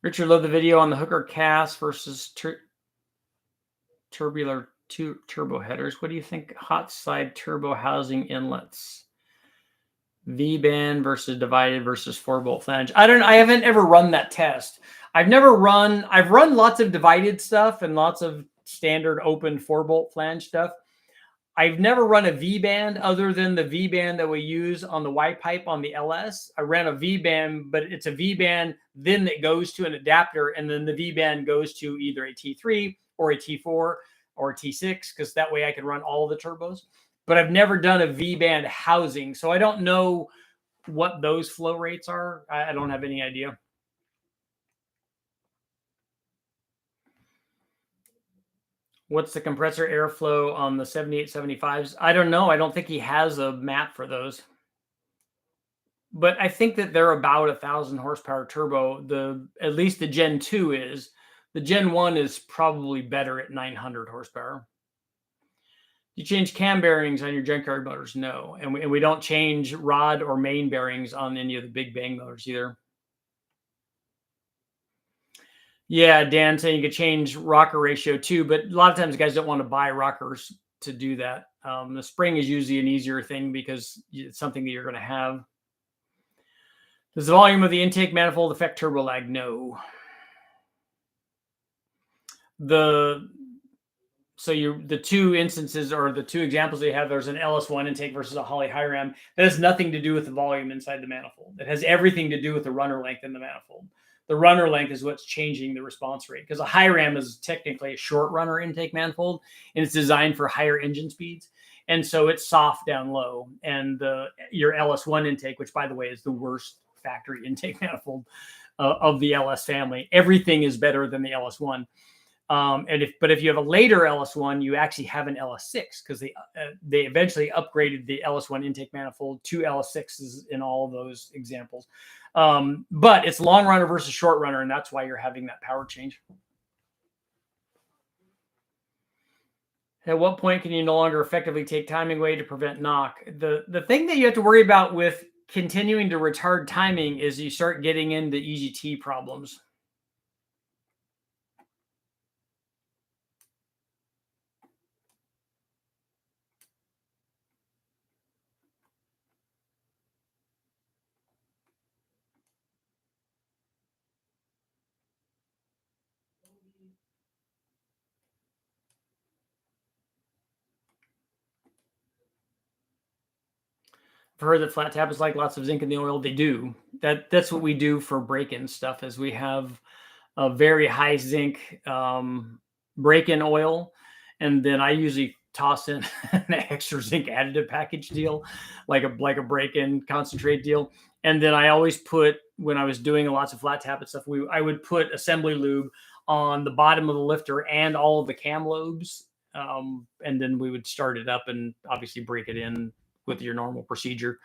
Richard, love the video on the hooker cast versus tubular turbo headers. What do you think? Hot side turbo housing inlets, V-band versus divided versus 4-bolt flange. I haven't ever run that test. I've run lots of divided stuff and lots of standard open 4-bolt flange stuff. I've never run a V-band other than the V-band that we use on the Y-pipe on the LS. I ran a V-band, but it's a V-band then that goes to an adapter, and then the V-band goes to either a T3 or a T4 or a T6, because that way I can run all the turbos. But I've never done a V-band housing, so I don't know what those flow rates are. I don't have any idea. What's the compressor airflow on the 7875s? I don't know. I don't think he has a map for those. But I think that they're about 1,000 horsepower turbo. At least the Gen 2 is. The Gen 1 is probably better at 900 horsepower. You change cam bearings on your junkyard motors? No. And we don't change rod or main bearings on any of the big bang motors either. Yeah, Dan saying you could change rocker ratio too, but a lot of times guys don't want to buy rockers to do that. The spring is usually an easier thing because it's something that you're going to have. Does the volume of the intake manifold affect turbo lag? No. The two instances, or the two examples they have, there's an LS1 intake versus a Holley high ram. That has nothing to do with the volume inside the manifold. It has everything to do with the runner length in the manifold. The runner length is what's changing the response rate, because a high ram is technically a short runner intake manifold, and it's designed for higher engine speeds. And so it's soft down low. And your LS1 intake, which by the way is the worst factory intake manifold of the LS family, everything is better than the LS1. But if you have a later LS1, you actually have an LS6 because they eventually upgraded the LS1 intake manifold to LS6s in all of those examples. But it's long runner versus short runner, and that's why you're having that power change. At what point can you no longer effectively take timing away to prevent knock? The thing that you have to worry about with continuing to retard timing is you start getting into EGT problems. I've heard that flat tap is like lots of zinc in the oil. They do. That's what we do for break-in stuff is we have a very high zinc break-in oil, and then I usually toss in an extra zinc additive package deal, like a break-in concentrate deal. And then I always put, when I was doing lots of flat tap and stuff, I would put assembly lube on the bottom of the lifter and all of the cam lobes, and then we would start it up and obviously break it in with your normal procedure.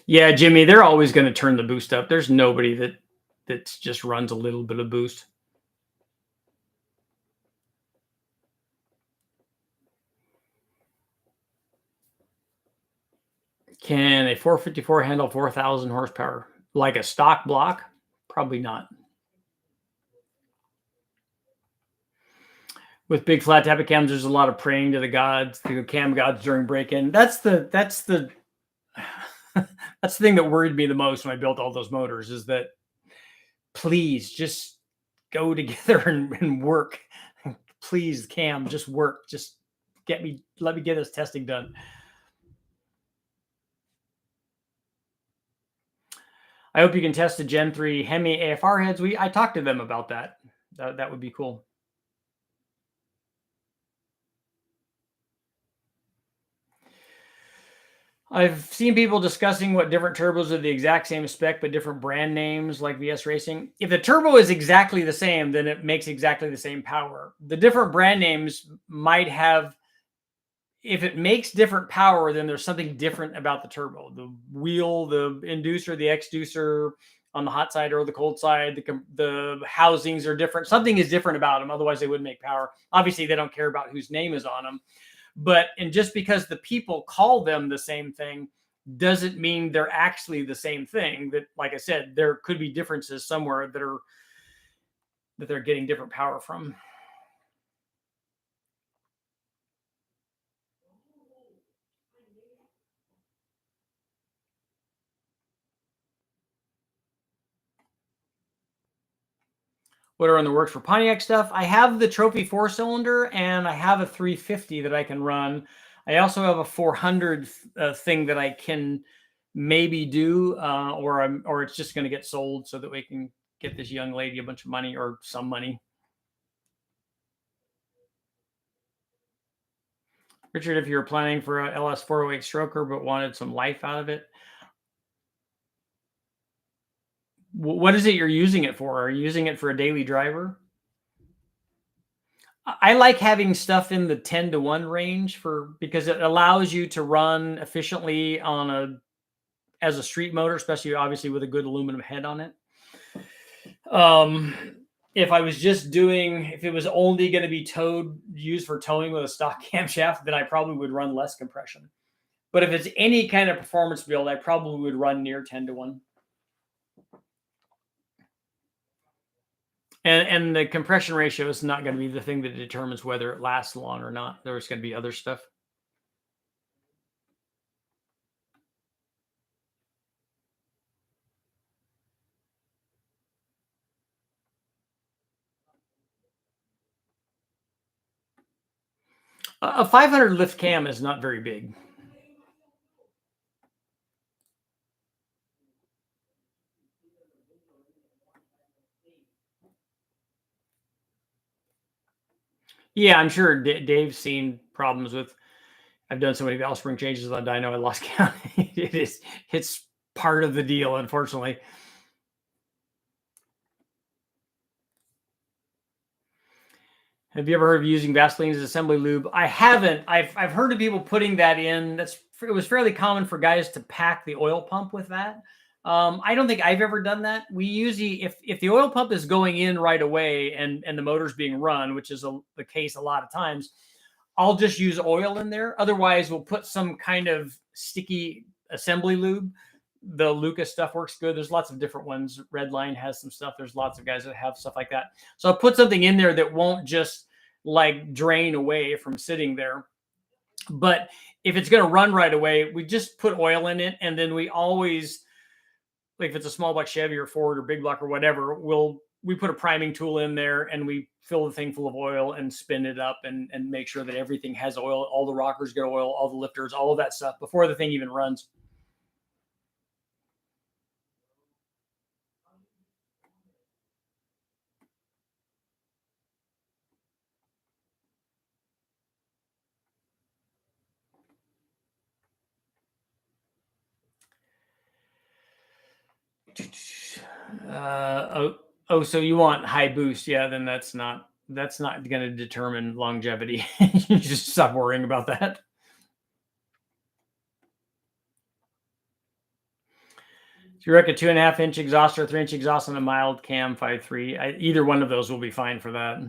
Yeah, Jimmy, they're always going to turn the boost up. There's nobody that just runs a little bit of boost. Can a 454 handle 4,000 horsepower? Like a stock block? Probably not. With big flat tappet cams, there's a lot of praying to the gods, to the cam gods during break-in. That's the that's the thing that worried me the most when I built all those motors is that please just go together and work. Please, cam, just work. Just let me get this testing done. I hope you can test the Gen 3 Hemi AFR heads. I talked to them about that. That would be cool. I've seen people discussing what different turbos are the exact same spec, but different brand names like VS Racing. If the turbo is exactly the same, then it makes exactly the same power. The different brand names might have, if it makes different power, then there's something different about the turbo. The wheel, the inducer, the exducer on the hot side or the cold side, the housings are different. Something is different about them. Otherwise, they wouldn't make power. Obviously, they don't care about whose name is on them. And just because the people call them the same thing doesn't mean they're actually the same thing. That, like I said, there could be differences somewhere that they're getting different power from. What are in the works for Pontiac stuff? I have the Trophy 4-cylinder and I have a 350 that I can run. I also have a 400 thing that I can maybe do, or it's just going to get sold so that we can get this young lady a bunch of money or some money. Richard, if you were planning for a LS 408 stroker but wanted some life out of it, what is it you're using it for? Are you using it for a daily driver? I like having stuff in the 10-to-1 range because it allows you to run efficiently as a street motor, especially obviously with a good aluminum head on it. If it was only going to be used for towing with a stock camshaft, then I probably would run less compression. But if it's any kind of performance build, I probably would run near 10-to-1. And the compression ratio is not going to be the thing that determines whether it lasts long or not. There's going to be other stuff. A 500 lift cam is not very big. Yeah, I'm sure Dave's seen problems with I've done so many valve spring changes on dyno, I lost count. It's part of the deal, unfortunately. Have you ever heard of using Vaseline as assembly lube? I haven't. I've heard of people putting that in. It was fairly common for guys to pack the oil pump with that. I don't think I've ever done that. We usually, if the oil pump is going in right away and the motor's being run, which is the case a lot of times, I'll just use oil in there. Otherwise, we'll put some kind of sticky assembly lube. The Lucas stuff works good. There's lots of different ones. Redline has some stuff. There's lots of guys that have stuff like that. So I'll put something in there that won't just like drain away from sitting there. But if it's going to run right away, we just put oil in it. And then we always, like if it's a small block Chevy or Ford or big block or whatever, we put a priming tool in there and we fill the thing full of oil and spin it up and make sure that everything has oil. All the rockers get oil, all the lifters, all of that stuff before the thing even runs. So you want high boost? Yeah, then that's not going to determine longevity. You just stop worrying about that. So you reckon 2.5-inch exhaust or 3-inch exhaust on a mild cam 5.3? Either one of those will be fine for that.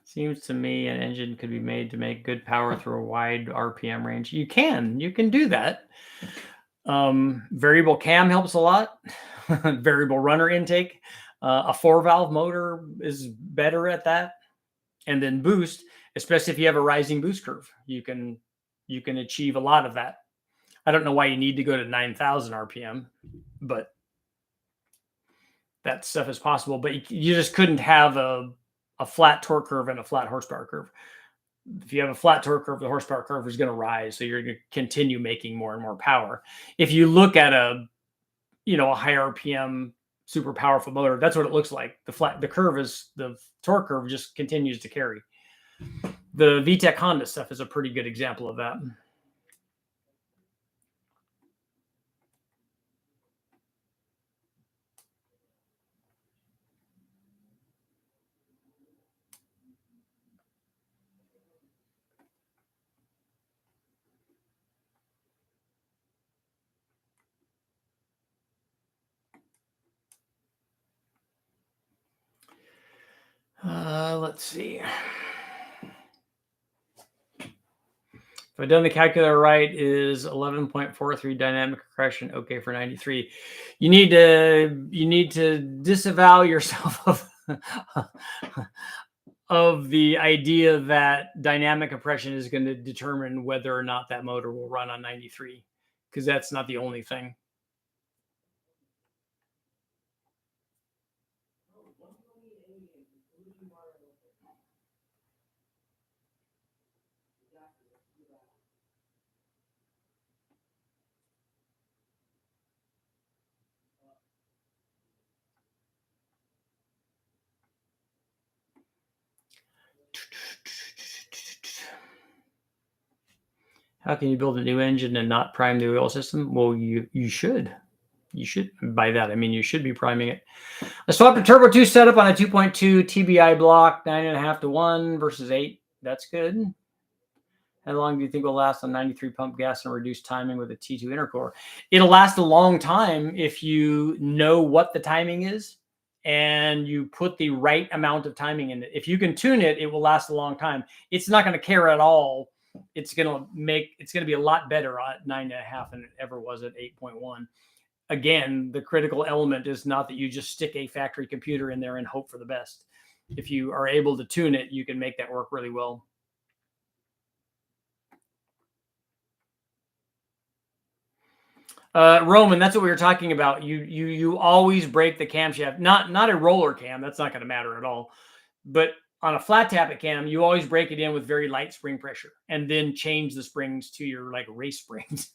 Seems to me an engine could be made to make good power through a wide RPM range. You can do that. Variable cam helps a lot. Variable runner intake. A 4-valve motor is better at that. And then boost, especially if you have a rising boost curve, you can achieve a lot of that. I don't know why you need to go to 9,000 RPM, but that stuff is possible. But you just couldn't have a flat torque curve and a flat horsepower curve. If you have a flat torque curve, the horsepower curve is going to rise. So you're going to continue making more and more power. If you look at a high RPM, super powerful motor, that's what it looks like. The curve is, the torque curve just continues to carry. The VTEC Honda stuff is a pretty good example of that. Let's see. If I've done the calculator right, is 11.43 dynamic compression okay for 93? You need to disavow yourself of the idea that dynamic compression is going to determine whether or not that motor will run on 93, because that's not the only thing. How can you build a new engine and not prime the oil system? Well, you should. You should. By that, I mean you should be priming it. I swapped a Turbo 2 setup on a 2.2 TBI block, 9.5 to 1 versus 8. That's good. How long do you think will last on 93 pump gas and reduced timing with a T2 intercooler? It'll last a long time if you know what the timing is and you put the right amount of timing in it. If you can tune it, it will last a long time. It's not going to care at all. It's going to be a lot better at 9.5 than it ever was at 8.1. Again, the critical element is not that you just stick a factory computer in there and hope for the best. If you are able to tune it, you can make that work really well. Roman, that's what we were talking about. You always break the camshaft. Not a roller cam. That's not going to matter at all. But on a flat tappet cam, you always break it in with very light spring pressure and then change the springs to your like race springs.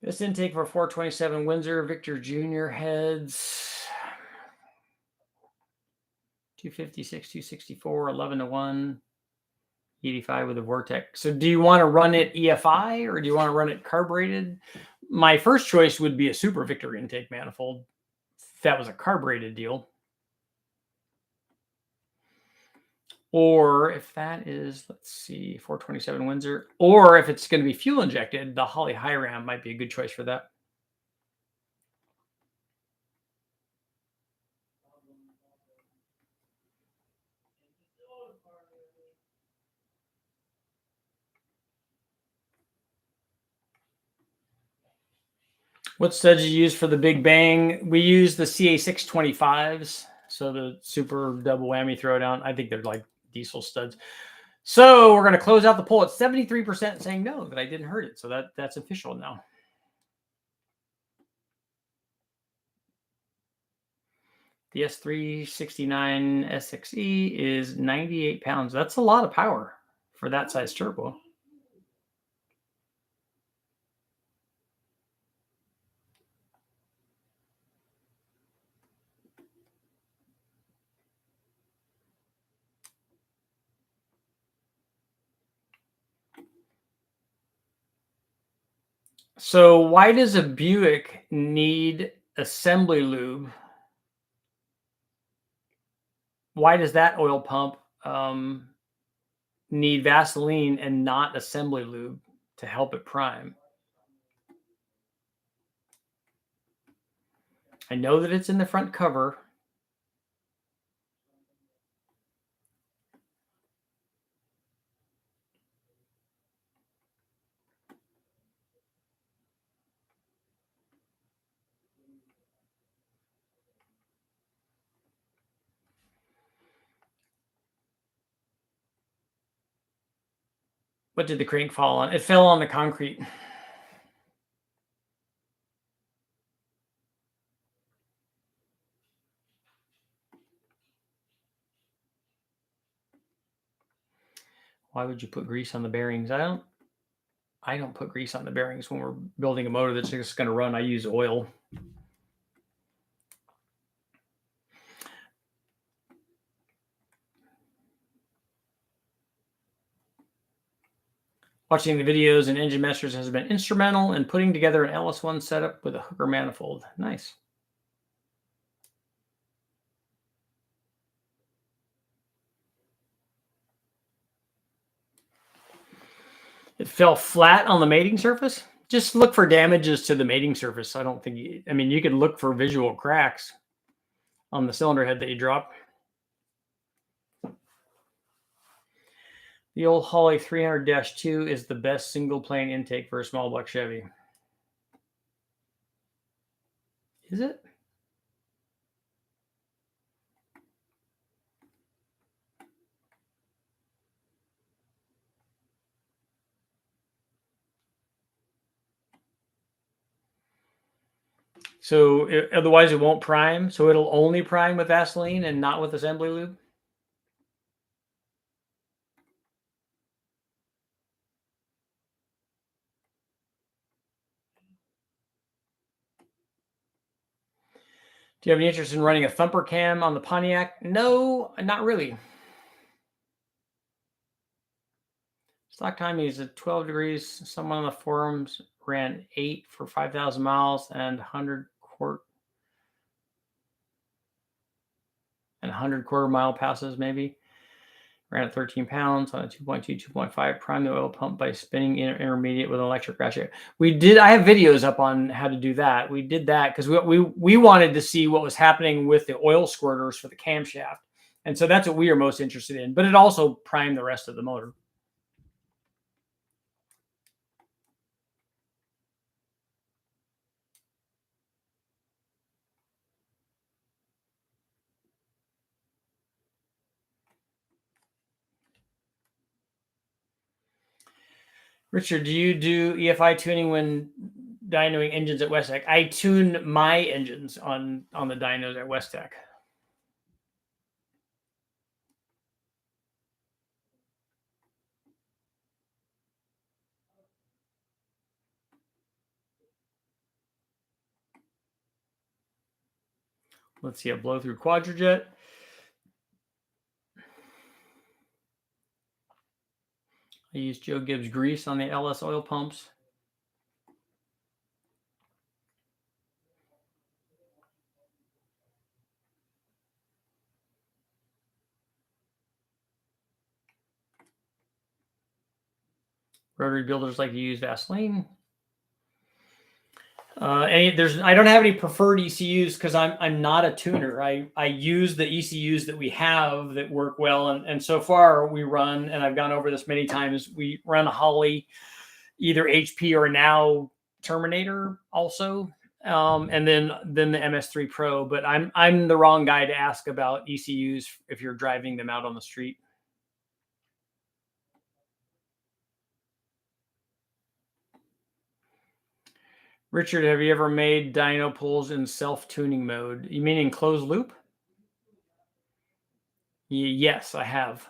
This intake for 427 Windsor, Victor Jr. heads 256, 264, 11 to 1, 85 with a Vortex. So do you want to run it EFI or do you want to run it carbureted? My first choice would be a Super Victor intake manifold. If that was a carbureted deal. Or if that is, let's see, 427 Windsor, or if it's going to be fuel injected, the Holley Hiram might be a good choice for that. What studs do you use for the Big Bang? We use the CA625s, so the super double whammy throwdown. I think they're like diesel studs. So we're going to close out the poll at 73% saying no, that I didn't hurt it. So that's official now. The S369 SXE is 98 pounds. That's a lot of power for that size turbo. So why does a Buick need assembly lube? Why does that oil pump need Vaseline and not assembly lube to help it prime? I know that it's in the front cover. What did the crank fall on? It fell on the concrete. Why would you put grease on the bearings? I don't put grease on the bearings when we're building a motor that's just going to run. I use oil. Watching the videos and engine masters has been instrumental in putting together an LS1 setup with a hooker manifold. Nice. It fell flat on the mating surface. Just look for damages to the mating surface. I don't think, I mean, you could look for visual cracks on the cylinder head that you drop. The old Holley 300-2 is the best single plane intake for a small block Chevy. Is it? So otherwise it won't prime. So it'll only prime with Vaseline and not with assembly lube. Do you have any interest in running a thumper cam on the Pontiac? No, not really. Stock time is at 12 degrees. Someone on the forums ran 8 for 5,000 miles and 100 quarter mile passes maybe. Ran at 13 pounds on a 2.2, 2.5. Prime the oil pump by spinning intermediate with an electric ratchet. I have videos up on how to do that. We did that because we wanted to see what was happening with the oil squirters for the camshaft. And so that's what we are most interested in. But it also primed the rest of the motor. Richard, do you do EFI tuning when dynoing engines at Westech? I tune my engines on the dynos at Westech. Let's see, a blow through Quadrajet. I use Joe Gibbs grease on the LS oil pumps. Rotary builders like to use Vaseline. I don't have any preferred ECUs because I'm not a tuner. I use the ECUs that we have that work well, and so far we run, and I've gone over this many times. We run a Holley, either HP or now Terminator also, and then the MS3 Pro. But I'm the wrong guy to ask about ECUs if you're driving them out on the street. Richard, have you ever made dyno pulls in self-tuning mode? You mean in closed loop? Yes, I have.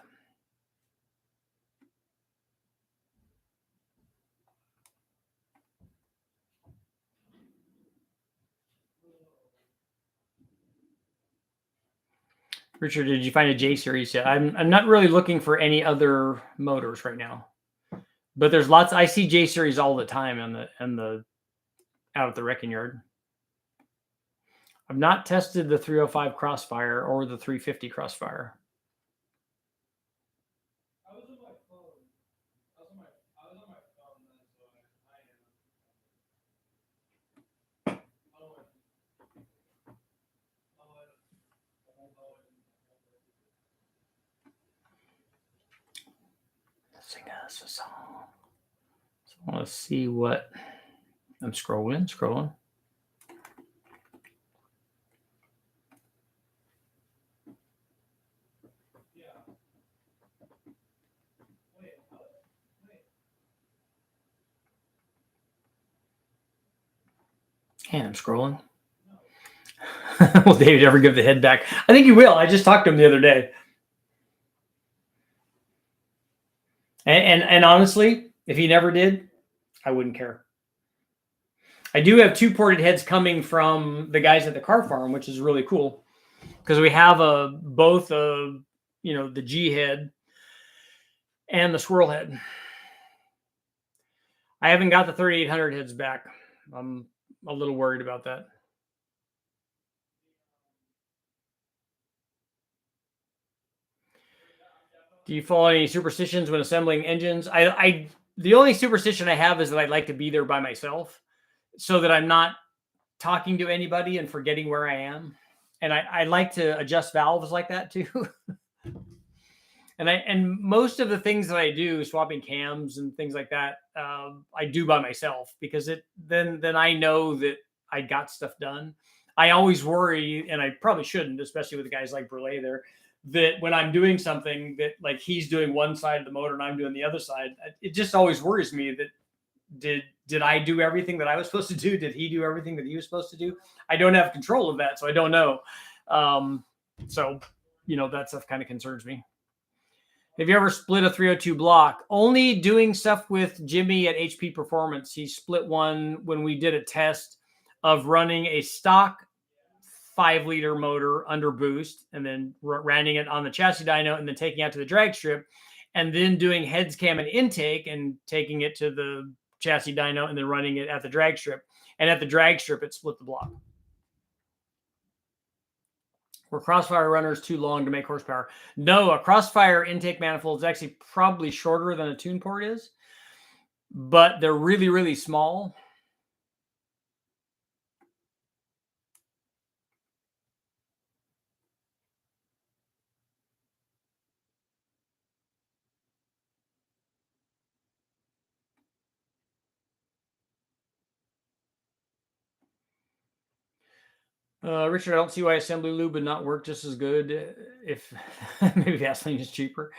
Richard, did you find a J series yet? I'm not really looking for any other motors right now, but there's lots. I see J series all the time on the out at the wrecking yard. I've not tested the 305 Crossfire or the 350 Crossfire. Sing us a song. So I want to see what I'm scrolling. And I'm scrolling. Will David ever give the head back? I think he will. I just talked to him the other day. And honestly, if he never did, I wouldn't care. I do have 2 ported heads coming from the guys at the car farm, which is really cool because we have both the G head and the swirl head. I haven't got the 3800 heads back. I'm a little worried about that. Do you follow any superstitions when assembling engines? The only superstition I have is that I'd like to be there by myself so that I'm not talking to anybody and forgetting where I am. And I like to adjust valves like that too. and most of the things that I do, swapping cams and things like that, I do by myself because then I know that I got stuff done. I always worry, and I probably shouldn't, especially with the guys like Brule there, that when I'm doing something that like he's doing one side of the motor and I'm doing the other side, it just always worries me that did I do everything that I was supposed to do? Did he do everything that he was supposed to do? I don't have control of that, so I don't know. So that stuff kind of concerns me. Have you ever split a 302 block? Only doing stuff with Jimmy at HP Performance. He split one when we did a test of running a stock 5-liter motor under boost and then running it on the chassis dyno and then taking it out to the drag strip and then doing heads cam and intake and taking it to the chassis dyno and then running it at the drag strip. And at the drag strip, it split the block. Were Crossfire runners too long to make horsepower? No, a Crossfire intake manifold is actually probably shorter than a tune port is, but they're really, really small. Richard, I don't see why assembly lube would not work just as good if maybe Vaseline is cheaper.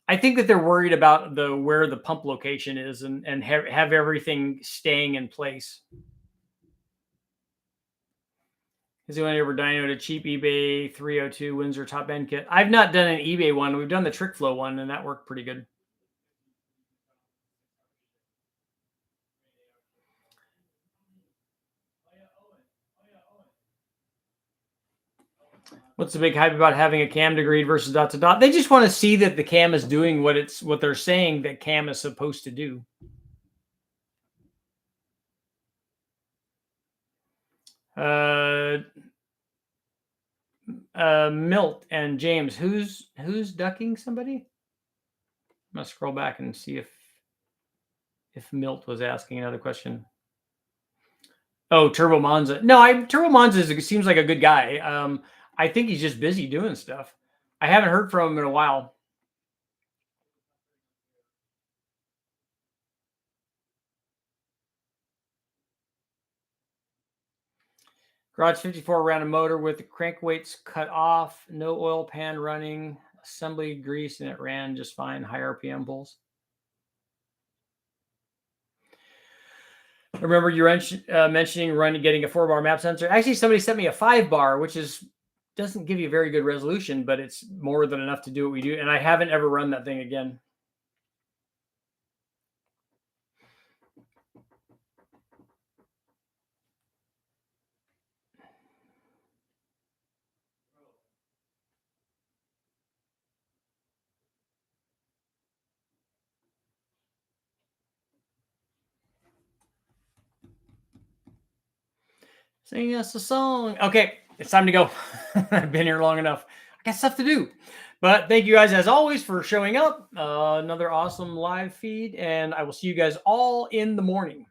I think that they're worried about where the pump location is and have everything staying in place. Has anyone ever dynoed a cheap eBay 302 Windsor top end kit? I've not done an eBay one. We've done the trick flow one, and that worked pretty good. What's the big hype about having a cam degree versus dot to dot? They just want to see that the cam is doing what they're saying that cam is supposed to do. Milt and James, who's ducking somebody? I'm gonna scroll back and see if Milt was asking another question. Oh, Turbo Monza. No, Turbo Monza seems like a good guy. I think he's just busy doing stuff. I haven't heard from him in a while. Garage 54 ran a motor with the crank weights cut off, no oil pan running, assembly grease, and it ran just fine. High RPM pulls. I remember you mentioning getting a 4-bar map sensor. Actually, somebody sent me a 5-bar, which doesn't give you a very good resolution, but it's more than enough to do what we do. And I haven't ever run that thing again. Sing us a song. Okay, it's time to go. I've been here long enough. I got stuff to do. But thank you guys, as always, for showing up. Another awesome live feed. And I will see you guys all in the morning.